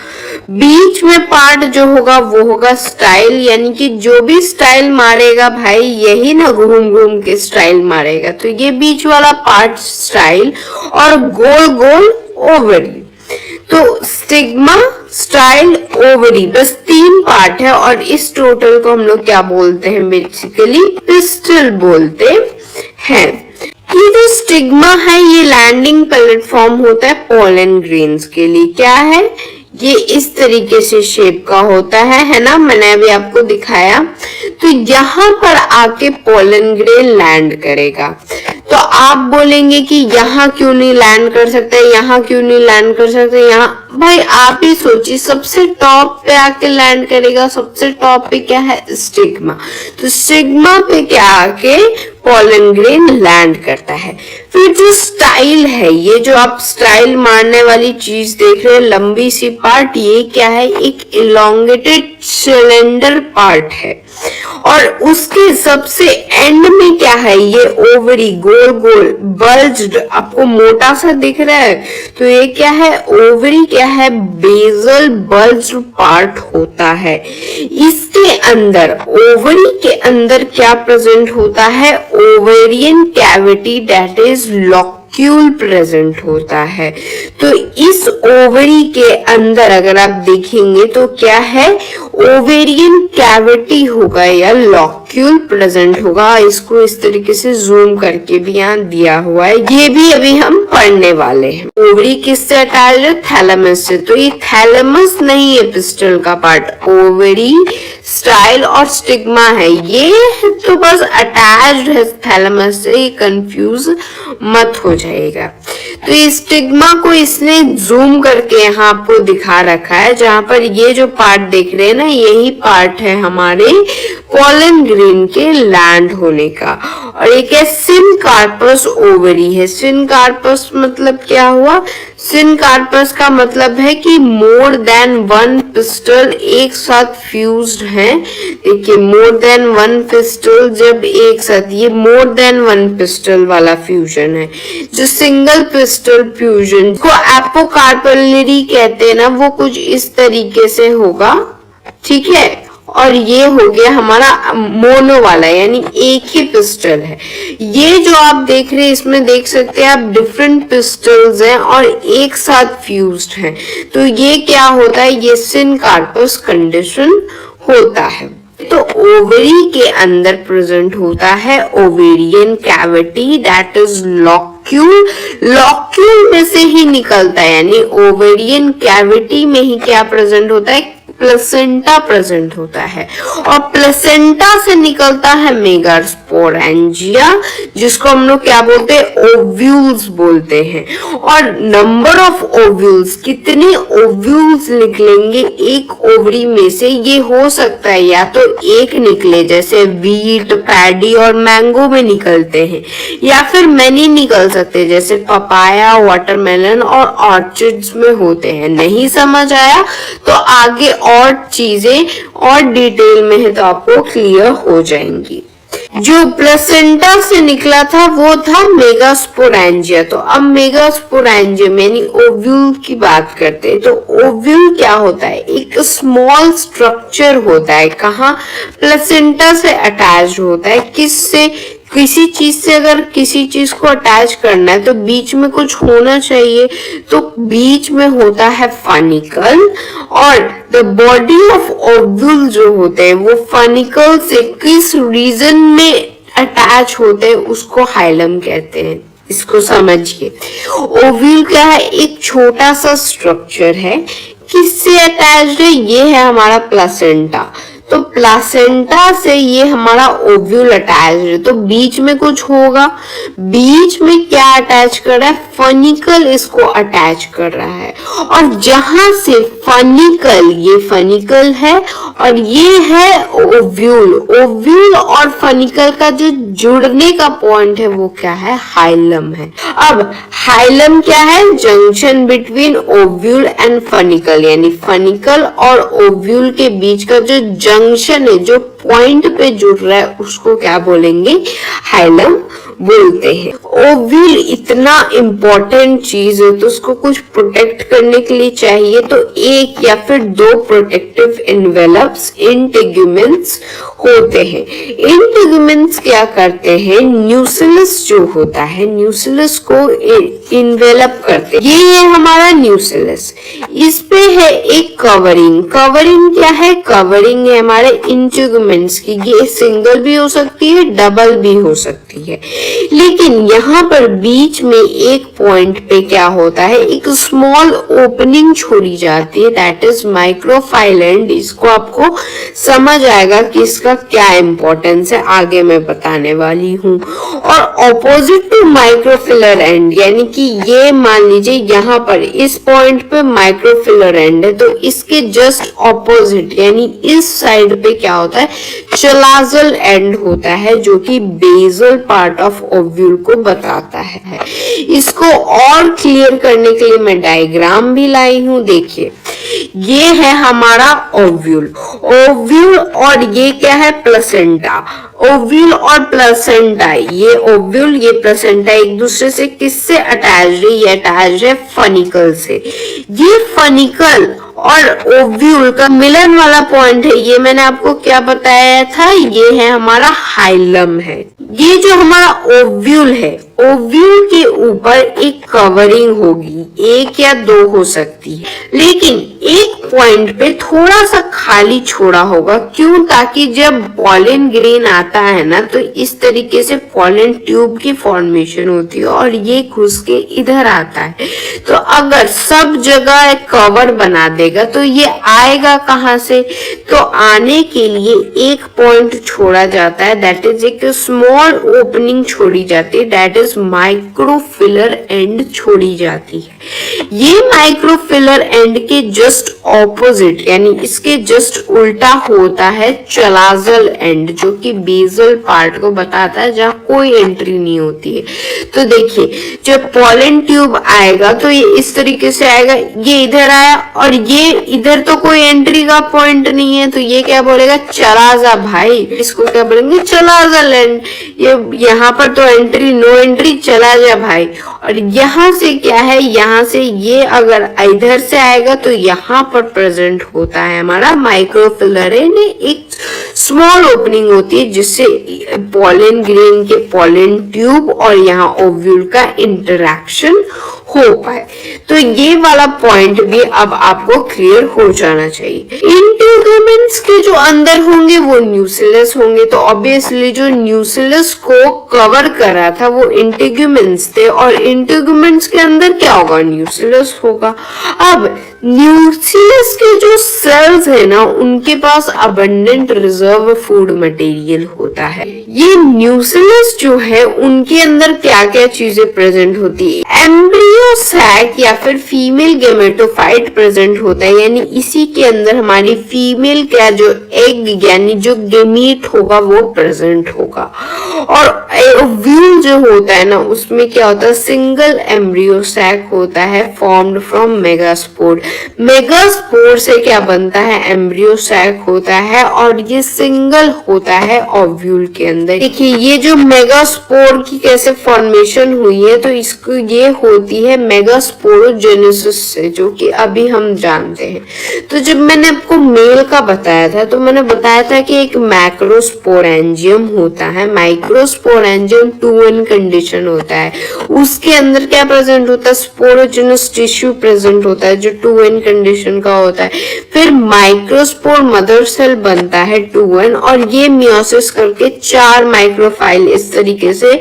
बीच में पार्ट जो होगा वो होगा स्टाइल, यानी कि जो भी स्टाइल मारेगा भाई यही ना घूम घूम के स्टाइल मारेगा, तो ये बीच वाला पार्ट स्टाइल, और गोल गोल ओवरी। तो स्टिग्मा, स्टाइल, ओवरी, बस 3 पार्ट है, और इस टोटल को हम लोग क्या बोलते हैं, बेसिकली पिस्टल बोलते हैं। ये जो स्टिग्मा है ये लैंडिंग प्लेटफॉर्म होता है पॉलन ग्रेन्स के लिए। क्या है ये, इस तरीके से शेप का होता है ना, मैंने अभी आपको दिखाया। तो यहाँ पर आके पॉलन ग्रेन लैंड करेगा। तो आप बोलेंगे कि यहाँ क्यों नहीं लैंड कर सकता, यहाँ क्यों नहीं लैंड कर सकता, यहाँ भाई आप ही सोचिए, सबसे टॉप पे आके लैंड करेगा। सबसे टॉप पे क्या है, स्टिग्मा। तो स्टिग्मा पे क्या आके पॉलन ग्रेन लैंड करता है। फिर जो स्टाइल है, ये जो आप स्टाइल मारने वाली चीज देख रहे हैं, लंबी सी पार्ट, ये क्या है, एक इलोंगेटेड सिलेंडर पार्ट है। और उसके सबसे एंड में क्या है, ये ओवरी गोल गोल बल्ज्ड, आपको मोटा सा दिख रहा है, तो ये क्या है, ओवरी क्या है, बेसल बल्ज्ड पार्ट होता है। इसके अंदर, ओवरी के अंदर क्या प्रेजेंट होता है, ovarian cavity that is locule present होता है। तो इस ओवरी के अंदर अगर आप देखेंगे तो क्या है, ओवेरियन कैविटी होगा या लॉक्यूल प्रेजेंट होगा। इसको इस तरीके से जूम करके भी यहाँ दिया हुआ है, ये भी अभी हम पढ़ने वाले हैं। ओवरी किससे अटैच है, थैलेमस से। तो ये थैलेमस नहीं है पिस्टल का पार्ट, ओवरी, स्टाइल और स्टिग्मा है, ये तो बस अटैच्ड है थैलेमस से, कंफ्यूज मत हो जाएगा। तो इस स्टिग्मा को इसने जूम करके यहाँ आपको दिखा रखा है, जहां पर ये जो पार्ट देख रहे हैं ना, यही पार्ट है हमारे पॉलन ग्रेन के लैंड होने का। और एक है सिनकार्पस ओवरी है। सिनकार्पस मतलब क्या हुआ, सिनकार्पस का मतलब है कि मोर देन वन पिस्टल एक साथ फ्यूज्ड हैं। देखिए, मोर देन वन पिस्टल जब एक साथ, ये मोर देन वन पिस्टल वाला फ्यूजन है। जो सिंगल पिस्टल फ्यूजन को एपोकार्पलरी कहते हैं ना, वो कुछ इस तरीके से होगा, ठीक है। और ये हो गया हमारा मोनो वाला, यानी एक ही पिस्टल है। ये जो आप देख रहे हैं, इसमें देख सकते हैं आप डिफरेंट पिस्टल्स हैं और एक साथ फ्यूज्ड हैं। तो ये क्या होता है, ये सिनकार्पस कंडीशन होता है। तो ओवरी के अंदर प्रेजेंट होता है ovarian cavity that is locule, locule में से ही निकलता है, यानी ओवेरियन कैविटी में ही क्या प्रेजेंट होता है, प्लेसेंटा प्रेजेंट होता है। और प्लेसेंटा से निकलता है मेगास्पोरेंजिया, जिसको हम लोग क्या बोलते हैं, ओव्यूल्स बोलते हैं। और नंबर ऑफ ओव्यूल्स, कितने ओव्यूल्स निकलेंगे एक ओवरी में से, ये हो सकता है या तो एक निकले, जैसे वीट, पैडी और मैंगो में निकलते हैं, या फिर मैनी निकल सकते हैं, जैसे पपाया, वाटरमेलन और ऑर्चिड्स में होते हैं। नहीं समझ आया तो आगे और चीजें और डिटेल में है तो आपको क्लियर हो जाएंगी। जो प्लेसेंटा से निकला था वो था मेगास्पोरेंजिया। तो अब मेगास्पोरेंजियम यानी ओव्यूल की बात करते हैं। तो ओव्यूल क्या होता है, एक स्मॉल स्ट्रक्चर होता है, कहाँ, प्लेसेंटा से अटैच होता है। किससे, किसी चीज से अगर किसी चीज को अटैच करना है तो बीच में कुछ होना चाहिए, तो बीच में होता है फनिकल। और द बॉडी ऑफ ओव्यूल जो होते हैं वो फनिकल से किस रीजन में अटैच होते हैं उसको हाइलम कहते हैं। इसको समझिए, ओव्यूल क्या है, एक छोटा सा स्ट्रक्चर है, किससे अटैच्ड है, ये है हमारा प्लेसेंटा। तो प्लासेंटा से ये हमारा ओव्यूल अटैच है, तो बीच में कुछ होगा, बीच में क्या अटैच कर रहा है, फनिकल इसको अटैच कर रहा है। और जहां से फनिकल, ये फनिकल है और ये है ओव्यूल, ओव्यूल और फनिकल का जो जुड़ने का पॉइंट है वो क्या है, हाइलम है। अब हाइलम क्या है, junction between ovule and funicle, यानी फनिकल और ओव्यूल के बीच का जो जंक्शन है, जो पॉइंट पे जुड़ रहा है, उसको क्या बोलेंगे, हाइलम बोलते हैं। ओव्यूल इतना इम्पोर्टेंट चीज है तो उसको कुछ प्रोटेक्ट करने के लिए चाहिए, तो एक या फिर दो प्रोटेक्टिव एनवेलप्स, इंटेगुमेंट्स होते हैं। इंटेगुमेंट्स क्या करते हैं, न्यूक्लियस जो होता है, न्यूक्लियस को इन्वेलप करते हैं। ये है हमारा न्यूक्लियस, इस पे है एक कवरिंग। कवरिंग क्या है, कवरिंग है हमारे इंटेगुमेंट्स की। ये सिंगल भी हो सकती है, डबल भी हो सकती है, लेकिन यहाँ पर बीच में एक पॉइंट पे क्या होता है, एक स्मॉल ओपनिंग छोड़ी जाती है, दैट इज माइक्रोफाइलेंट। इसको आपको समझ आएगा कि इसका क्या इंपॉर्टेंस है, आगे मैं बताने वाली हूँ। और ऑपोजिट टू माइक्रोफिलर एंड, यानी कि ये मान लीजिए यहाँ पर इस पॉइंट पे माइक्रोफिलर एंड है, तो इसके जस्ट ऑपोजिट यानी इस साइड पे क्या होता है, चलाजल एंड होता है जो कि बेसल पार्ट ऑफ ओव्यूल को बताता है। इसको और क्लियर करने के लिए मैं डायग्राम भी लाई हूं, देखिए ये है हमारा ओव्यूल, ओव्यूल और ये क्या है, प्लेसेंटा। ओव्यूल और प्लेसेंटा, ये ओव्यूल ये प्लेसेंटा एक दूसरे से किससे अटैच्ड है, ये अटैच्ड है फनिकल से। ये फनिकल और ओव्यूल का मिलन वाला पॉइंट है, ये मैंने आपको क्या बताया था, ये है हमारा हाइलम है। ये जो हमारा ओव्यूल है, ओव्यूल के ऊपर एक कवरिंग होगी, एक या दो हो सकती है, लेकिन एक पॉइंट पे थोड़ा सा खाली छोड़ा होगा। क्यों? ताकि जब पॉलन ग्रेन आता है ना तो इस तरीके से पॉलन ट्यूब की फॉर्मेशन होती है और ये घुस के इधर आता है। तो अगर सब जगह कवर बना देगा तो ये आएगा कहां से, तो आने के लिए एक पॉइंट छोड़ा जाता है, दैट इज एक स्मॉल ओपनिंग छोड़ी जाती है, दैट इज माइक्रोफिलर एंड छोड़ी जाती है। ये माइक्रोफिलर एंड के जस्ट ऑपोजिट यानी इसके जस्ट उल्टा होता है चलाजल एंड, जो कि बेसल पार्ट को बताता है जहां कोई एंट्री नहीं होती है। तो देखिए जब पॉलन ट्यूब आएगा तो ये इस तरीके से आएगा, ये इधर आया और ये इधर तो कोई एंट्री का पॉइंट नहीं है, तो ये क्या बोलेगा, चला जा भाई, इसको क्या बोलेंगे, चला जा लैंड। ये यहाँ पर तो एंट्री, नो एंट्री, चला जा भाई। और यहाँ से क्या है, यहाँ से ये अगर इधर से आएगा तो यहाँ पर प्रेजेंट होता है हमारा माइक्रोफिलर एंड, एक स्मॉल ओपनिंग होती है जिससे पॉलन ग्रेन के पॉलन ट्यूब और यहाँ ओव्यूल का इंटरेक्शन हो पाए। तो ये वाला पॉइंट भी अब आपको क्लियर हो जाना चाहिए। इंटीग्यूमेंट्स के जो अंदर होंगे वो न्यूक्लियस होंगे, तो ऑब्वियसली जो न्यूक्लियस को कवर करा था वो इंटीग्यूमेंट्स थे और इंटीग्यूमेंट्स के अंदर क्या होगा, न्यूक्लियस होगा। अब न्यूक्लियस के जो सेल्स है ना उनके पास अबंडेंट रिजर्व फूड मटेरियल होता है। ये न्यूक्लियस जो है उनके अंदर क्या क्या चीजें प्रेजेंट होती है, एम्ब्रियो सैक या फिर फीमेल गेमेटोफाइट प्रेजेंट होता है, यानी इसी के अंदर हमारी फीमेल का जो एग यानी जो गेमीट होगा वो प्रेजेंट होगा। और ओव्यूल जो होता है ना उसमें क्या होता है, सिंगल एम्ब्रियो सैक होता है फॉर्म्ड फ्रॉम मेगास्पोर। मेगास्पोर से क्या बनता है, एम्ब्रियो सैक होता है और ये सिंगल होता है ओव्यूल के अंदर। देखिए ये जो मेगास्पोर की कैसे फॉर्मेशन हुई है, तो इसको ये होती है मेगास्पोरोजेनेसिस से, जो कि अभी हम जानते हैं। तो जब मैंने आपको मेल का बताया था तो मैंने बताया था कि एक मैक्रोस्पोरेंजियम होता है, माइक्रोस्पोरेंजियम 2n कंडीशन होता है, उसके अंदर क्या प्रेजेंट होता है, स्पोरोजेनस टिश्यू प्रेजेंट होता है जो 2n कंडीशन का होता है। फिर माइक्रोस्पोर मदर सेल बनता है 2n और ये मियोसिस करके 4 माइक्रोफाइल इस तरीके से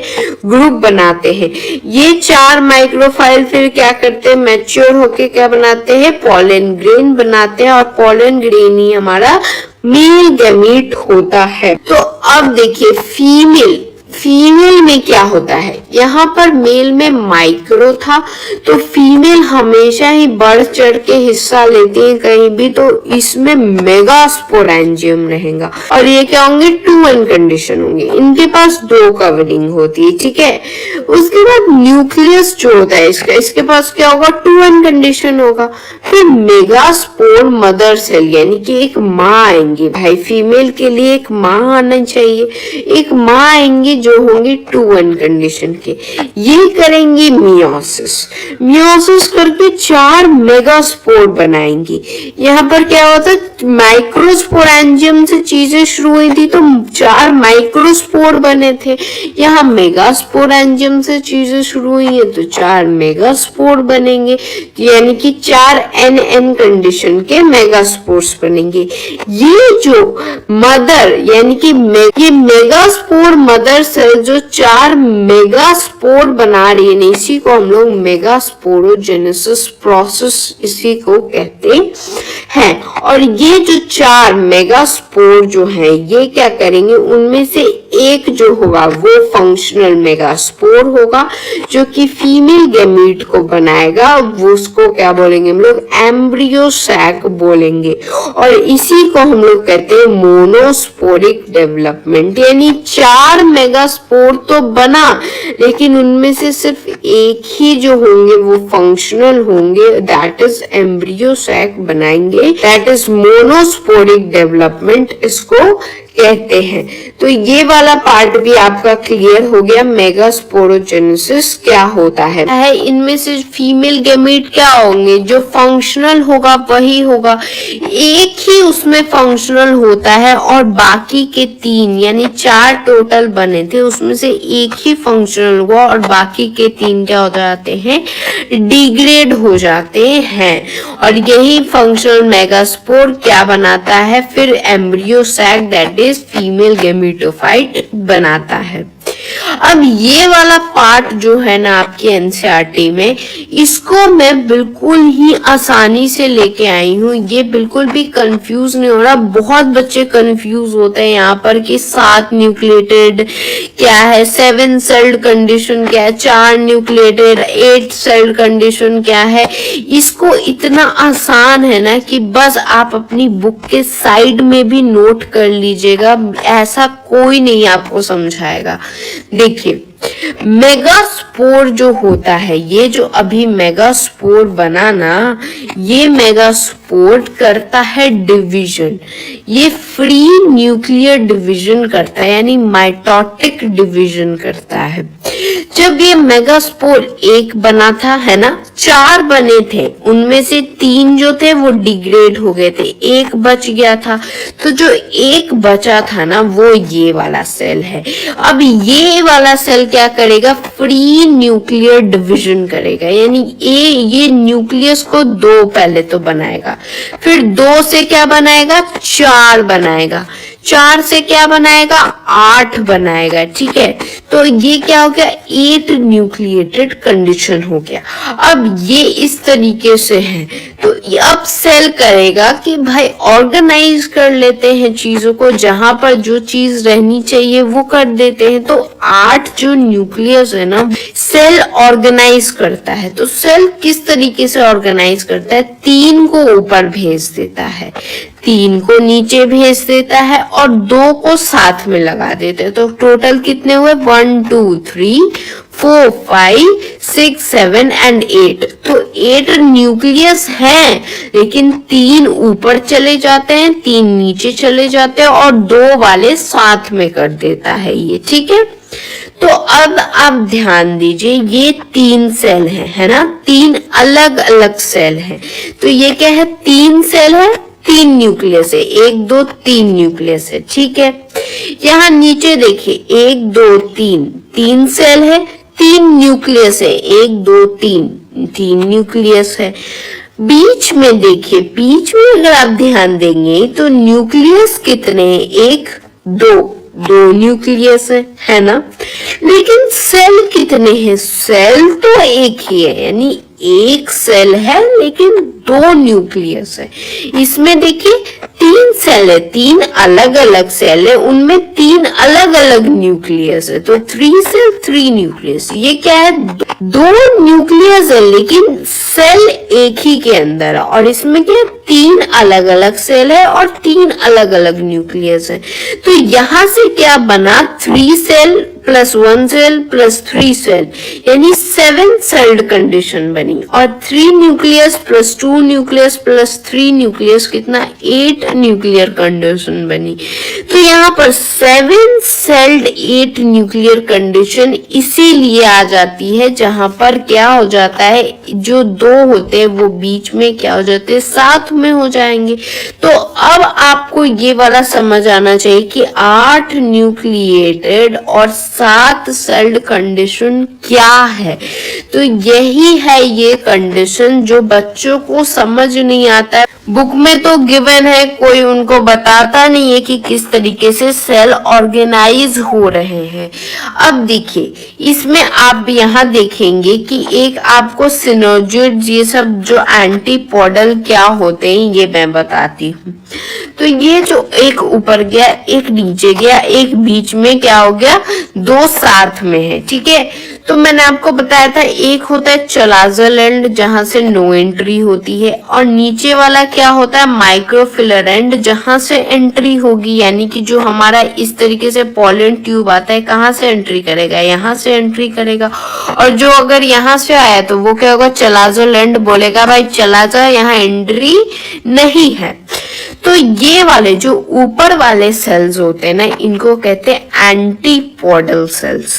ग्रुप बनाते हैं। ये 4 माइक्रोफाइल फिर क्या करते हैं, मैच्योर होके क्या बनाते हैं, पॉलन ग्रेन बनाते हैं और पॉलन ग्रेन ही हमारा मेल गैमीट होता है। तो अब देखिए फीमेल में क्या होता है, यहाँ पर मेल में माइक्रो था तो फीमेल हमेशा ही बढ़ चढ़ के हिस्सा लेती है कहीं भी, तो इसमें मेगास्पोरेंजियम रहेगा और ये क्या होंगे, 2n कंडीशन होंगे। इनके पास 2 कवरिंग होती है, ठीक है। उसके बाद न्यूक्लियस जो होता है इसके पास क्या होगा, 2n कंडीशन होगा। फिर मेगास्पोर मदर सेल यानी कि एक माँ आएंगी भाई, फीमेल के लिए एक माँ आना चाहिए, एक माँ आएंगी जो होंगी 2n कंडीशन के, ये करेंगी मियोसिस करके 4 मेगास्पोर बनाएंगी। यहाँ पर क्या होता है, माइक्रोस्पोरेंजियम से चीजें शुरू हुई थी तो 4 माइक्रोस्पोर बने थे, यहाँ मेगास्पोरेंजियम से चीजें शुरू हुई है तो 4 मेगास्पोर बनेंगे, यानी कि 4 n कंडीशन के मेगास्पोर्स बनेंगे। ये जो मदर यानी कि ये मेगास्पोर मदर सेल जो 4 मेगास्पोर बना रही है, इसी को हम लोग मेगास्पोरोजेनेसिस प्रोसेस इसी को कहते हैं। और ये जो 4 मेगास्पोर जो है ये क्या करेंगे, उनमें से एक जो होगा वो फंक्शनल मेगास्पोर होगा जो कि फीमेल गैमीट को बनाएगा, वो उसको क्या बोलेंगे हम लोग, एम्ब्रियो सैक बोलेंगे। और इसी को हम लोग कहते हैं मोनोस्पोरिक डेवलपमेंट, यानी 4 मेगास्पोर तो बना लेकिन उनमें से सिर्फ एक ही जो होंगे वो फंक्शनल होंगे, दैट इज एम्ब्रियो सैक बनाएंगे, दैट इज मोनोस्पोरिक डेवलपमेंट इसको कहते हैं। तो ये वाला पार्ट भी आपका क्लियर हो गया, मेगास्पोरोजेनेसिस क्या होता है। इनमें से फीमेल गैमीट क्या होंगे, जो फंक्शनल होगा वही होगा, एक ही उसमें फंक्शनल होता है और बाकी के 3 यानी 4 टोटल बने थे उसमें से एक ही फंक्शनल हुआ और बाकी के 3 क्या हो जाते हैं, डिग्रेड हो जाते हैं। और यही फंक्शनल मेगास्पोर क्या बनाता है, फिर embryo sac that is female gametophyte बनाता है। अब ये वाला पार्ट जो है ना आपकी एनसीईआरटी में, इसको मैं बिल्कुल ही आसानी से लेके आई हूँ, ये बिल्कुल भी कंफ्यूज नहीं हो रहा। बहुत बच्चे कंफ्यूज होते हैं यहाँ पर कि 7 न्यूक्लिएटेड क्या है, 7 सेल्ड कंडीशन क्या है, 4 न्यूक्लिएटेड 8 सेल्ड कंडीशन क्या है। इसको इतना आसान है ना कि बस आप अपनी बुक के साइड में भी नोट कर लीजिएगा, ऐसा कोई नहीं आपको समझाएगा। देखिए मेगास्पोर जो होता है, ये जो अभी मेगास्पोर बना ना, ये मेगास्पोर करता है डिवीजन, ये फ्री न्यूक्लियर डिवीजन करता है यानी माइटोटिक डिवीजन करता है। जब ये मेगास्पोर एक बना था है ना, 4 बने थे, उनमें से 3 जो थे वो डिग्रेड हो गए थे, एक बच गया था। तो जो एक बचा था ना वो ये वाला सेल है। अब ये वाला सेल क्या करेगा, फ्री न्यूक्लियर डिवीजन करेगा, यानी ये न्यूक्लियस को 2 पहले तो बनाएगा, फिर 2 से क्या बनाएगा, 4 बनाएगा, 4 से क्या बनाएगा, 8 बनाएगा। ठीक है, तो ये क्या हो गया, 8 न्यूक्लिएटेड कंडीशन हो गया। अब ये इस तरीके से है, तो अब सेल करेगा कि भाई ऑर्गेनाइज कर लेते हैं चीजों को, जहां पर जो चीज रहनी चाहिए वो कर देते हैं। तो 8 जो न्यूक्लियस है ना, सेल ऑर्गेनाइज करता है। तो सेल किस तरीके से ऑर्गेनाइज करता है, 3 को ऊपर भेज देता है, 3 को नीचे भेज देता है और 2 को साथ में लगा देते हैं। तो टोटल कितने हुए, 1 2 3 4 5 6 7 एंड 8। तो 8 न्यूक्लियस हैं लेकिन 3 ऊपर चले जाते हैं, 3 नीचे चले जाते हैं और 2 वाले साथ में कर देता है ये। ठीक है, तो अब आप ध्यान दीजिए, ये 3 सेल है ना, 3 अलग अलग सेल हैं। तो ये क्या है, 3 सेल है, 3 न्यूक्लियस है, 1 2 3 न्यूक्लियस है। ठीक है, यहाँ नीचे देखिए 1 2 3 3 सेल है, 3 न्यूक्लियस है, 1 2 3 3 न्यूक्लियस है। बीच में देखिए, बीच में अगर आप ध्यान देंगे तो न्यूक्लियस कितने हैं, 1 2 न्यूक्लियस है ना, लेकिन सेल कितने हैं, सेल तो एक ही है, यानी एक सेल है लेकिन 2 न्यूक्लियस है। इसमें देखिए 3 सेल है, 3 अलग अलग सेल है, उनमें 3 अलग अलग न्यूक्लियस है, तो 3 सेल 3 न्यूक्लियस। ये क्या है, 2 न्यूक्लियस है लेकिन सेल एक ही के अंदर है, और इसमें क्या 3 अलग अलग सेल है और 3 अलग अलग न्यूक्लियस है। तो यहां से क्या बना, 3 cell plus 1 cell plus 3 cell, यानी 7 सेल्ड कंडीशन बनी। और 3 nucleus plus 2 nucleus plus 3 nucleus कितना, 8 न्यूक्लियर कंडीशन बनी। तो यहाँ पर 7 सेल्ड 8 न्यूक्लियर कंडीशन इसीलिए आ जाती है, जहां पर क्या हो जाता है, जो 2 होते हैं वो बीच में क्या हो जाते हैं, साथ में हो जाएंगे। तो अब आपको ये वाला समझ आना चाहिए कि 8 न्यूक्लिएटेड और 7 सेल्ड कंडीशन क्या है। तो यही है ये कंडीशन जो बच्चों को समझ नहीं आता है। बुक में तो गिवन है, कोई उनको बताता नहीं है कि किस तरीके से सेल ऑर्गेनाइज हो रहे हैं। अब देखिए, इसमें आप यहाँ देखेंगे कि एक आपको सिनर्जिड्स, ये सब जो एंटीपोडल क्या होते हैं ये मैं बताती हूँ। तो ये ये जो एक ऊपर गया, एक नीचे गया, एक बीच में क्या हो गया, दो साथ में है, ठीक है। तो मैंने आपको बताया था एक होता है चलाजल एंड जहां से नो एंट्री होती है, और नीचे वाला क्या होता है माइक्रोफिलर एंड जहां से एंट्री होगी, यानी कि जो हमारा इस तरीके से पॉलन ट्यूब आता है कहाँ से एंट्री करेगा, यहाँ से एंट्री करेगा। और जो अगर यहाँ से आया तो वो क्या होगा, चलाजल एंड बोलेगा भाई चला जा, यहाँ एंट्री नहीं है। तो ये वाले जो ऊपर वाले सेल्स होते हैं ना, इनको कहते हैं एंटीपोडल सेल्स,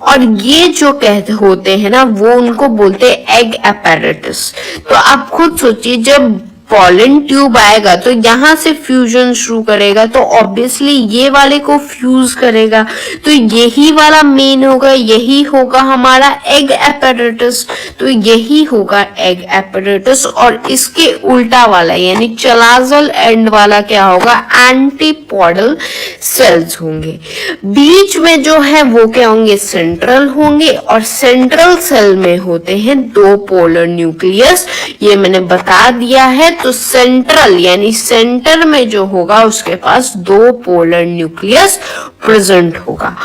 और ये जो कहते होते हैं ना वो उनको बोलते हैं एग apparatus। तो आप खुद सोचिए, जब पॉलन ट्यूब आएगा तो यहाँ से फ्यूजन शुरू करेगा, तो ऑब्वियसली ये वाले को फ्यूज करेगा, तो यही वाला मेन होगा, यही होगा हमारा एग apparatus। तो यही होगा एग apparatus, और इसके उल्टा वाला यानी चलाजल एंड वाला क्या होगा, एंटीपोडल सेल्स होंगे। बीच में जो है वो क्या होंगे, सेंट्रल होंगे, और सेंट्रल सेल में होते हैं दो पोलर न्यूक्लियस, ये मैंने बता दिया है। तो सेंट्रल यानी सेंटर में जो होगा उसके पास दो पोलर न्यूक्लियस प्रेजेंट होगा।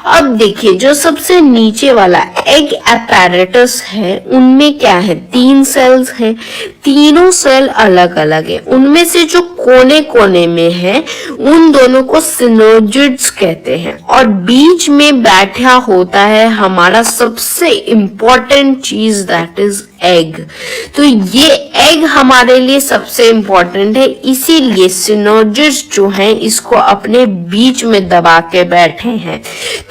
अब देखिए जो सबसे नीचे वाला एग apparatus है, उनमें क्या है, तीन सेल्स हैं, तीनों सेल अलग अलग है, उनमें से जो कोने कोने में है उन दोनों को सिनर्जिड्स कहते हैं, और बीच में बैठा होता है हमारा सबसे इंपॉर्टेंट चीज, दैट इज एग। तो ये एग हमारे लिए सबसे इंपॉर्टेंट है, इसीलिए सिनर्जिड्स जो हैं इसको अपने बीच में दबा के बैठे हैं।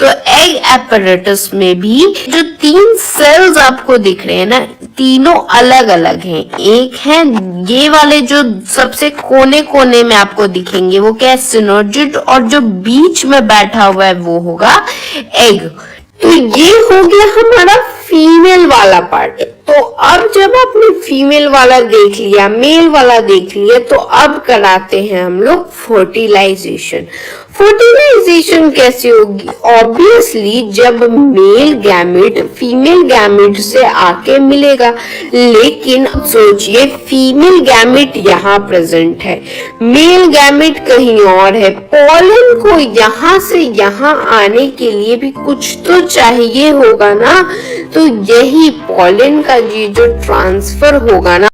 तो एग apparatus में भी जो तीन सेल्स आपको दिख रहे हैं ना, तीनों अलग अलग हैं। एक है ये वाले जो सबसे कोने कोने में आपको दिखेंगे वो क्या है, सिनर्जिड, और जो बीच में बैठा हुआ है वो होगा एग। तो ये हो गया हमारा फीमेल वाला पार्ट। तो अब जब आपने फीमेल वाला देख लिया, मेल वाला देख लिया, तो अब कराते हैं हम लोग फर्टिलाइजेशन। फर्टिलाइजेशन कैसे होगी, ऑब्वियसली जब मेल गैमेट फीमेल गैमेट से आके मिलेगा, लेकिन सोचिए फीमेल गैमेट यहाँ प्रेजेंट है, मेल गैमेट कहीं और है, पॉलन को यहाँ से यहाँ आने के लिए भी कुछ तो चाहिए होगा ना। तो यही पॉलन का ये जो ट्रांसफर होगा ना,